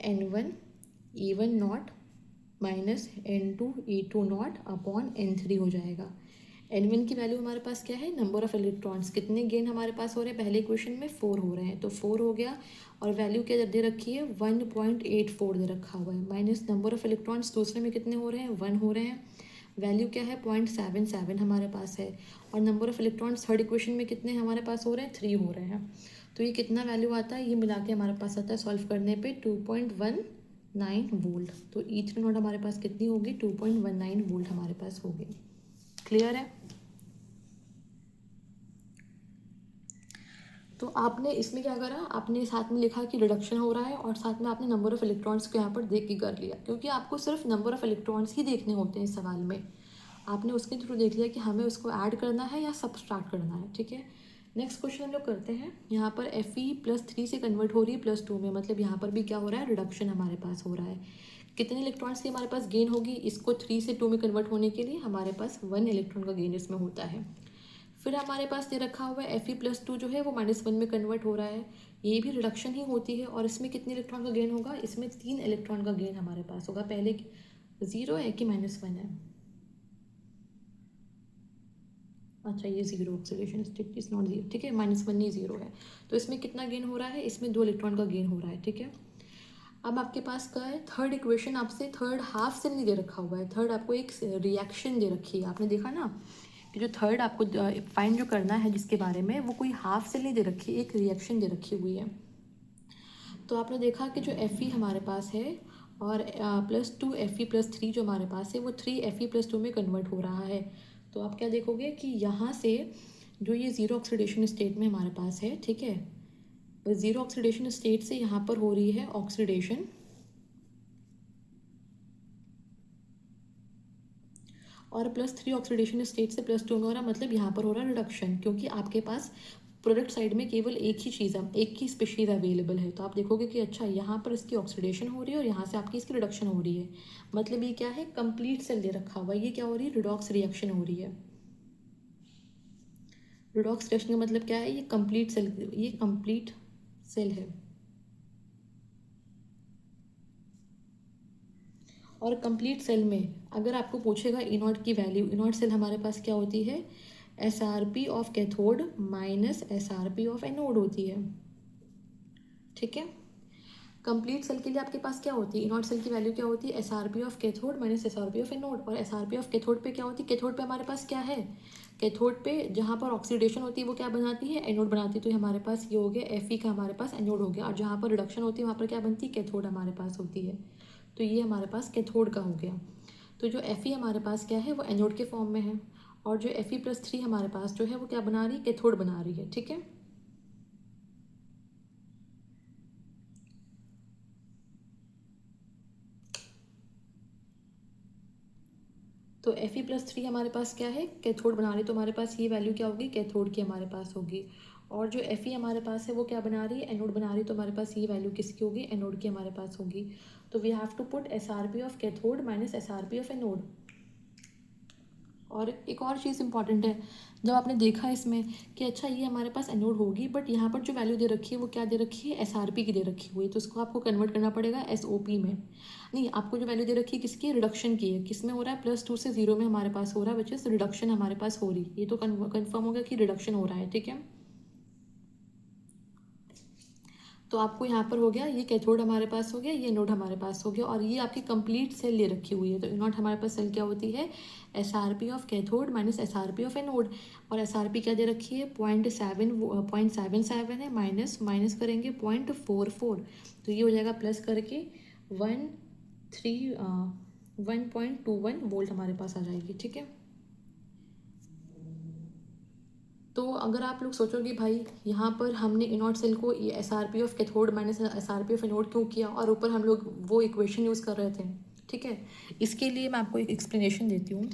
N1 E1 not minus N2 E2 naught upon N3 हो जाएगा। N1 की वैल्यू हमारे पास क्या है, नंबर ऑफ इलेक्ट्रॉन्स, कितने गेन हमारे पास हो रहे हैं, पहले इक्वेशन में 4 हो रहे हैं, तो 4 हो गया। और वैल्यू क्या दे रखी है, 1.84 दे रखा हुआ है, माइनस नंबर ऑफ इलेक्ट्रॉन्स दूसरे में कितने हो रहे हैं, 1 हो रहे हैं। वैल्यू क्या है, 0.77 हमारे पास है। और number of electrons third equation में कितने हमारे पास हो रहे हैं, 3 हो रहे हैं। तो ये कितना वैल्यू आता है, ये मिला के हमारे पास आता है सॉल्व करने पे 2.1 9 वोल्ट। तो E3 नॉट हमारे पास कितनी होगी, 2.19 वोल्ट हमारे पास होगी। क्लियर है। तो आपने इसमें क्या करा, आपने साथ में लिखा कि रिडक्शन हो रहा है और साथ में आपने नंबर ऑफ़ इलेक्ट्रॉन्स को यहाँ पर देख के कर लिया, क्योंकि आपको सिर्फ नंबर ऑफ़ इलेक्ट्रॉन्स ही देखने होते हैं इस सवाल में। आपने उसके थ्रू देख लिया कि हमें उसको ऐड करना है या सब्सट्रैक्ट करना है। ठीक है, नेक्स्ट क्वेश्चन हम लोग करते हैं। यहाँ पर Fe+3 से कन्वर्ट हो रही है +2 में, मतलब यहाँ पर भी क्या हो रहा है, रिडक्शन हमारे पास हो रहा है। कितने इलेक्ट्रॉन्स की हमारे पास गेन होगी, इसको 3 से 2 में कन्वर्ट होने के लिए हमारे पास 1 इलेक्ट्रॉन का गेन इसमें होता है। फिर हमारे पास दे रखा हुआ है Fe+2 जो है वो -1 में कन्वर्ट हो रहा है, ये भी रिडक्शन ही होती है। और इसमें कितने इलेक्ट्रॉन का गेन होगा, इसमें 3 इलेक्ट्रॉन का गेन हमारे पास होगा। पहले 0 है कि -1 है, अच्छा ये 0 ऑक्सीडेशन स्टेट इज नॉट 0, ठीक है, -1 नहीं 0 है। तो इसमें कितना गेन हो रहा है, इसमें 2 इलेक्ट्रॉन का गेन हो रहा है। ठीक है, अब आपके पास क्या है, थर्ड इक्वेशन आपसे थर्ड हाफ सेल नहीं दे रखा हुआ है, थर्ड आपको एक रिएक्शन दे रखी है। आपने देखा ना कि जो थर्ड आपको फाइंड जो करना है जिसके बारे में, वो कोई हाफ सेल नहीं दे रखी, एक रिएक्शन दे रखी हुई है। तो आपने देखा कि जो Fe हमारे पास है और +2 Fe+3 जो हमारे पास है वो 3 Fe+2 में कन्वर्ट हो रहा है। तो आप क्या देखोगे कि यहाँ से जो ये ज़ीरो ऑक्सीडेशन स्टेट में हमारे पास है, ठीक है, ज़ीरो ऑक्सीडेशन स्टेट से यहाँ पर हो रही है ऑक्सीडेशन, और +3 ऑक्सीडेशन स्टेट से +2 में हो रहा, मतलब यहाँ पर हो रहा है रिडक्शन, क्योंकि आपके पास प्रोडक्ट साइड में केवल एक ही चीज़ है, एक ही स्पीशीज़ अवेलेबल है। तो आप देखोगे कि अच्छा यहाँ पर इसकी ऑक्सीडेशन हो रही है और यहाँ से आपकी इसकी रिडक्शन हो रही है, मतलब ये क्या है, कंप्लीट सेल दे रखा हुआ है। ये क्या हो रही है, रिडॉक्स रिएक्शन हो रही है। रिडॉक्स रिएक्शन का मतलब क्या है, ये कंप्लीट सेल, ये कंप्लीट सेल है। और कंप्लीट सेल में अगर आपको पूछेगा ई नॉट की वैल्यू, ई नॉट सेल हमारे पास क्या होती है, SRP of cathode minus SRP of anode होती है। ठीक है, कंप्लीट सेल के लिए आपके पास क्या होती है, ई नॉट सेल की वैल्यू क्या होती है, SRP of cathode minus SRP of anode. और SRP ऑफ कैथोड पे क्या होती है, कैथोड पे हमारे पास क्या है, कैथोड पे जहाँ पर ऑक्सीडेशन होती है वो क्या बनाती है, एनोड बनाती है। तो हमारे पास ये हो गया Fe का हमारे पास एनोड हो गया, और जहाँ पर रिडक्शन होती है वहाँ पर क्या बनती है, कैथोड हमारे पास होती है। तो ये हमारे पास कैथोड का हो गया। तो जो Fe हमारे पास क्या है, वो एनोड के फॉर्म में है, और जो Fe+3 हमारे पास जो है वो क्या बना रही है, कैथोड बना रही है। ठीक है, तो Fe+3 हमारे पास क्या है, कैथोड बना रही है। तो हमारे पास ये वैल्यू क्या होगी, कैथोड की हमारे पास होगी। और जो Fe हमारे पास है वो क्या बना रही है, एनोड बना रही है। तो हमारे पास ये वैल्यू किसकी होगी, एनोड की हमारे पास होगी। तो we have to put SRP of cathode minus SRP of anode. और एक और चीज़ इंपॉर्टेंट है, जब आपने देखा इसमें कि अच्छा ये हमारे पास एनोड होगी, बट यहाँ पर जो वैल्यू दे रखी है वो क्या दे रखी है, SRP की दे रखी हुई है। तो उसको आपको कन्वर्ट करना पड़ेगा SOP में। नहीं, आपको जो वैल्यू दे रखी है किसकी, रिडक्शन की है। किस में हो रहा है, +2 से 0 में हमारे पास हो रहा है, विच इज़ रिडक्शन हमारे पास हो रही है। ये तो कन्फर्म हो गया कि रिडक्शन हो रहा है। ठीक है, तो आपको यहाँ पर हो गया, ये कैथोड हमारे पास हो गया, ये एनोड हमारे पास हो गया, और ये आपकी कंप्लीट सेल ले रखी हुई है। तो एनोड हमारे पास सेल क्या होती है, SRP of cathode minus SRP of anode. और SRP क्या दे रखी है, 0.77 है, माइनस माइनस करेंगे 0.44, तो ये हो जाएगा प्लस करके 1.21 वोल्ट हमारे पास आ जाएगी। ठीक है, तो अगर आप लोग सोचोगे भाई यहाँ पर हमने इनॉट सेल को SRP of cathode minus SRP of anode क्यों किया, और ऊपर हम लोग वो इक्वेशन यूज़ कर रहे थे। ठीक है, इसके लिए मैं आपको एक एक्सप्लेनेशन देती हूँ।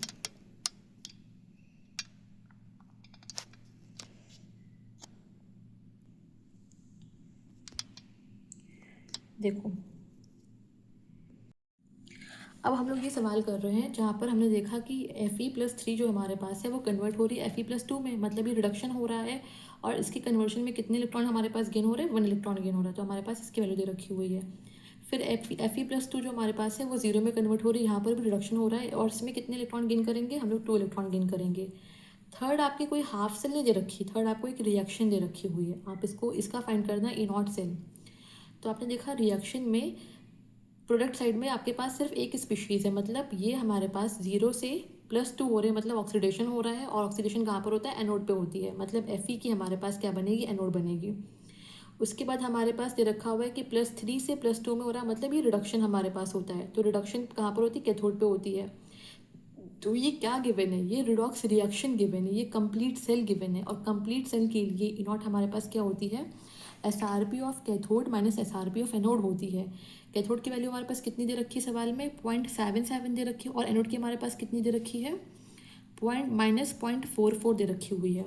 देखो, अब हम लोग ये सवाल कर रहे हैं जहाँ पर हमने देखा कि Fe+3 जो हमारे पास है वो कन्वर्ट हो रही है Fe+2 में, मतलब ये रिडक्शन हो रहा है। और इसकी कन्वर्शन में कितने इलेक्ट्रॉन हमारे पास गेन हो रहे हैं, 1 इलेक्ट्रॉन गेन हो रहा है। तो हमारे पास इसकी वैल्यू दे रखी हुई है। फिर Fe+2 जो हमारे पास है वो 0 में कन्वर्ट हो रही है, यहाँ पर भी रिडक्शन हो रहा है, और इसमें कितने इलेक्ट्रॉन गेन करेंगे, हम लोग 2 इलेक्ट्रॉन गेन करेंगे। थर्ड आपकी कोई हाफ सेल नहीं दे रखी, थर्ड आपको एक रिएक्शन दे रखी हुई है, आप इसको इसका फाइंड करना है इनॉट सेल। तो आपने देखा रिएक्शन में प्रोडक्ट साइड में आपके पास सिर्फ एक स्पीशीज़ है, मतलब ये हमारे पास 0 से +2 हो रहे हैं, मतलब ऑक्सीडेशन हो रहा है। और ऑक्सीडेशन कहाँ पर होता है, एनोड पे होती है, मतलब Fe की हमारे पास क्या बनेगी, एनोड बनेगी। उसके बाद हमारे पास ये रखा हुआ है कि +3 से +2 में हो रहा है, मतलब ये रिडक्शन हमारे पास होता है। तो रिडक्शन कहाँ पर होती है? कैथोड पे होती है। तो ये क्या गिवन है? ये रिडॉक्स रिएक्शन गिवन है, ये कंप्लीट सेल गिवन है। और कंप्लीट सेल के लिए ई नॉट हमारे पास क्या होती है? SRP of cathode minus SRP of anode होती है। कैथोड की वैल्यू हमारे पास कितनी दे रखी है सवाल में? 0.77 दे रखी है। और एनोड की हमारे पास कितनी दे रखी है? -0.44 दे रखी हुई है।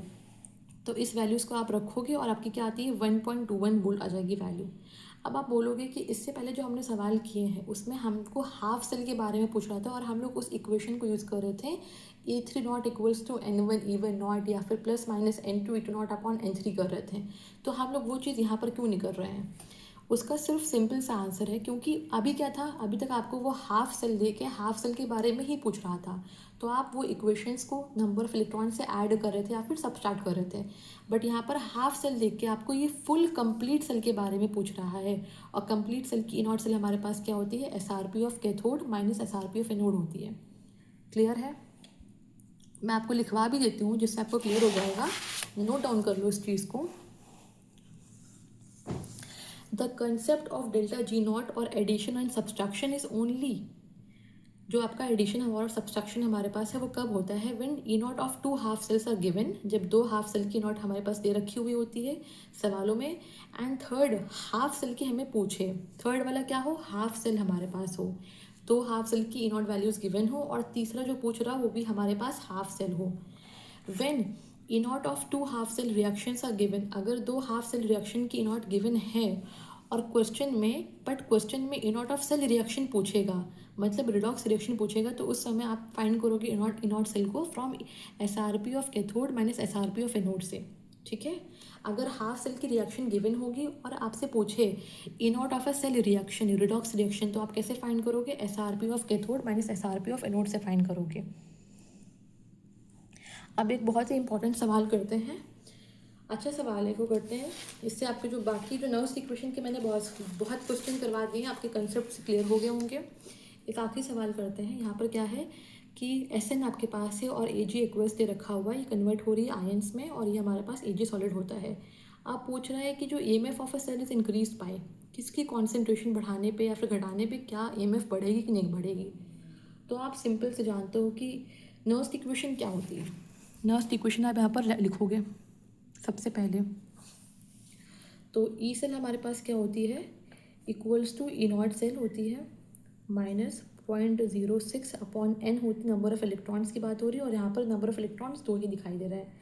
तो इस वैल्यूज़ को आप रखोगे और आपकी क्या आती है? 1.21 वोल्ट आ जाएगी वैल्यू। अब आप बोलोगे कि इससे पहले जो हमने सवाल किए हैं उसमें हमको हाफ सेल के बारे में पूछ रहा था और हम लोग उस इक्वेशन को यूज़ कर रहे थे E3 not equals to N1 E1 not या फिर +-N2 E2 naught upon N3 कर रहे थे। तो हम लोग वो चीज़ यहाँ पर क्यों नहीं कर रहे हैं? उसका सिर्फ सिंपल सा आंसर है क्योंकि अभी क्या था, अभी तक आपको वो हाफ सेल दे के हाफ सेल के बारे में ही पूछ रहा था। तो आप वो इक्वेशंस को नंबर ऑफ इलेक्ट्रॉन से ऐड कर रहे थे या फिर सबट्रैक्ट कर रहे थे। बट यहाँ पर हाफ सेल देख के आपको ये फुल कंप्लीट सेल के बारे में पूछ रहा है। और कंप्लीट सेल की नॉट सेल हमारे पास क्या होती है? SRP of cathode minus SRP of anode होती है। क्लियर है? मैं आपको लिखवा भी देती हूँ जिससे आपको क्लियर हो जाएगा। नोट डाउन कर लो इस चीज़ को। The concept of delta G naught और addition and subtraction is only, जो आपका एडिशन और सब्सट्रैक्शन हमारे पास है वो कब होता है? When E naught of 2 half cells are given, जब 2 हाफ सेल की नॉट हमारे पास दे रखी हुई होती है सवालों में। एंड थर्ड हाफ सेल की हमें पूछे, थर्ड वाला क्या हो? हाफ सेल हमारे पास हो, 2 हाफ सेल की ई नॉट वैल्यूज़ गिवन हो और तीसरा जो पूछ रहा वो भी हमारे पास हाफ सेल हो। When E naught of 2 half cell reactions are given, अगर 2 हाफ सेल रिएक्शन की ई नॉट गिवन है और क्वेश्चन में, बट क्वेश्चन में ई नॉट ऑफ सेल रिएक्शन पूछेगा, मतलब रिडॉक्स रिएक्शन पूछेगा, तो उस समय आप फाइंड करोगे ई नॉट सेल को from SRP of cathode minus SRP of anode से। ठीक है? अगर हाफ सेल की रिएक्शन गिवन होगी और आपसे पूछे E naught of a cell reaction, redox reaction, तो आप कैसे फाइंड करोगे? SRP of cathode minus SRP of anode से फाइंड करोगे। अब एक बहुत ही इंपॉर्टेंट सवाल करते हैं, अच्छा सवाल है, वो करते हैं। इससे आपके जो बाकी जो नर्व्स इक्वेशन के मैंने बहुत क्वेश्चन करवा दिए हैं, आपके कंसेप्ट क्लियर हो गए होंगे। एक आखिरी सवाल करते हैं। यहाँ पर क्या है कि SN आपके पास है और Ag एक्वस दे रखा हुआ है, ये कन्वर्ट हो रही है आयंस में और ये हमारे पास Ag सॉलिड होता है। आप पूछ रहा है कि जो EMF of a cell is increase पाए, किसकी कॉन्सेंट्रेशन बढ़ाने पे या फिर घटाने पे क्या EMF बढ़ेगी कि नहीं बढ़ेगी। तो आप सिंपल से जानते हो कि नर्व्स इक्वेशन क्या होती है। नर्व्स इक्वेशन आप यहाँ पर लिखोगे सबसे पहले। तो ई सेल हमारे पास क्या होती है? Equals to E naught cell होती है -0.06 अपॉन n होती, नंबर ऑफ इलेक्ट्रॉन्स की बात हो रही है और यहाँ पर नंबर ऑफ इलेक्ट्रॉन्स 2 ही दिखाई दे रहा है,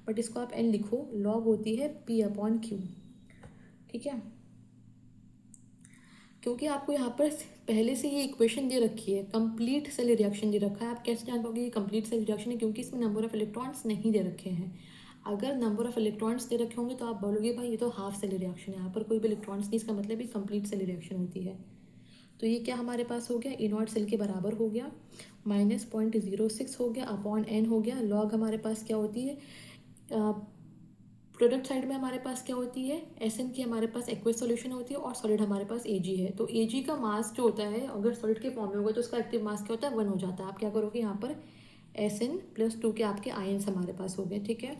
बट इसको आप n लिखो, लॉग होती है p अपॉन q। ठीक है? क्योंकि आपको यहाँ पर पहले से ये इक्वेशन दे रखी है, कंप्लीट सेल रिएक्शन दे रखा है, आप कैसे जान पाओगे ये कंप्लीट सेल रिएक्शन है? क्योंकि इसमें नंबर ऑफ इलेक्ट्रॉन्स नहीं दे रखे हैं। अगर नंबर ऑफ इलेक्ट्रॉन्स दे रखे होंगे तो आप बोलोगे भाई ये तो हाफ सेल रिएक्शन है, यहाँ पर कोई भी इलेक्ट्रॉन्स नहीं, इसका मतलब ये कंप्लीट सेल रिएक्शन होती है। तो ये क्या हमारे पास हो गया? ई नॉट सेल के बराबर हो गया, -0.06 हो गया अपॉन n हो गया, लॉग हमारे पास क्या होती है? प्रोडक्ट साइड में हमारे पास क्या होती है? SN की हमारे पास एक्वस सॉल्यूशन होती है और सॉलिड हमारे पास Ag है। तो Ag का मास जो होता है अगर सॉलिड के फॉर्म में होगा तो उसका एक्टिव मास क्या होता है? 1 हो जाता है। आप क्या करोगे यहाँ पर? SN+2 के आपके आयंस हमारे पास हो गए। ठीक है?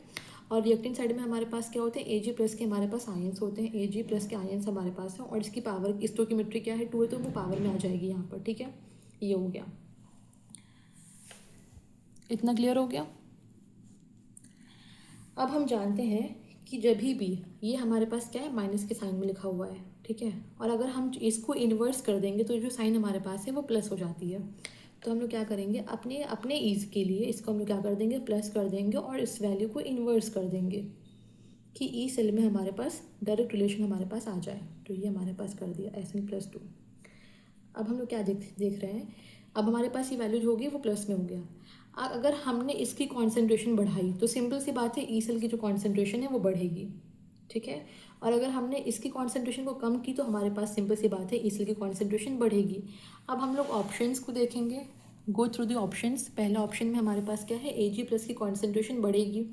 और रिएक्टेंट साइड में हमारे पास क्या होते हैं? Ag+ के हमारे पास आयंस होते हैं, Ag+ के आयंस हमारे पास है और इसकी पावर, इस स्टोइकियोमेट्री क्या है? 2 है, तो वो पावर में आ जाएगी यहाँ पर। ठीक है? ये हो गया, इतना क्लियर हो गया। अब हम जानते हैं कि जब भी ये हमारे पास क्या है? माइनस के साइन में लिखा हुआ है। ठीक है? और अगर हम इसको इन्वर्स कर देंगे तो जो साइन हमारे पास है वो प्लस हो जाती है। तो हम लोग क्या करेंगे? अपने अपने ईज़ के लिए इसको हम लोग क्या कर देंगे? प्लस कर देंगे और इस वैल्यू को इन्वर्स कर देंगे कि ई सेल में हमारे पास डायरेक्ट रिलेशन हमारे पास आ जाए। तो ये हमारे पास कर दिया SN+2। अब हम लोग क्या देख रहे हैं? अब हमारे पास ये वैल्यू जो होगी वो प्लस में हो गया। अगर हमने इसकी कॉन्सेंट्रेशन बढ़ाई तो सिंपल सी बात है ई सेल की जो कॉन्सेंट्रेशन है वो बढ़ेगी। ठीक है? और अगर हमने इसकी कॉन्सेंट्रेशन को कम की तो हमारे पास सिंपल सी बात है ई सेल की कॉन्सेंट्रेशन बढ़ेगी। अब हम लोग ऑप्शंस को देखेंगे, गो थ्रू द ऑप्शंस। पहला ऑप्शन में हमारे पास क्या है? Ag+ की कॉन्सेंट्रेशन बढ़ेगी,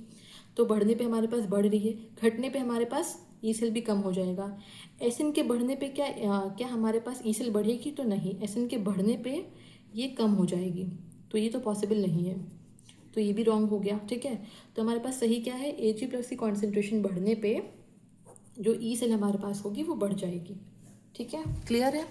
तो बढ़ने पे हमारे पास बढ़ रही है, घटने पे हमारे पास ई सेल भी कम हो जाएगा। SN के बढ़ने पे क्या हमारे पास ई सेल बढ़ेगी? तो नहीं, SN के बढ़ने पे ये कम हो जाएगी, तो ये तो पॉसिबल नहीं है, तो ये भी रॉन्ग हो गया। ठीक है? तो हमारे पास सही क्या है? Ag+ की कॉन्सेंट्रेशन बढ़ने पे जो ई सेल हमारे पास होगी वो बढ़ जाएगी। ठीक है, क्लियर है।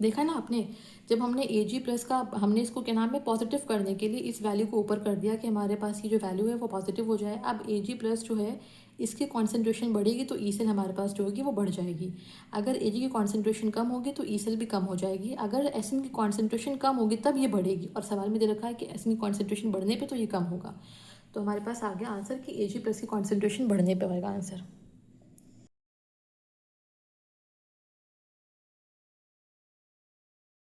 देखा ना आपने, जब हमने Ag+ का हमने इसको क्या नाम है पॉजिटिव करने के लिए इस वैल्यू को ऊपर कर दिया कि हमारे पास ये जो वैल्यू है वो पॉजिटिव हो जाए। अब Ag+ जो है इसकी कॉन्सेंट्रेशन बढ़ेगी तो ई सेल हमारे पास जो होगी वो बढ़ जाएगी। अगर Ag की कॉन्सेंट्रेशन कम होगी तो ई सेल भी कम हो जाएगी। अगर Sn की कॉन्सेंट्रेशन कम होगी तब ये बढ़ेगी, और सवाल में दे रखा है कि Sn की कॉन्सेंट्रेशन बढ़ने पर तो ये कम होगा। तो हमारे पास आ गया आंसर कि Ag+ की कॉन्सेंट्रेशन बढ़ने पर आएगा आंसर।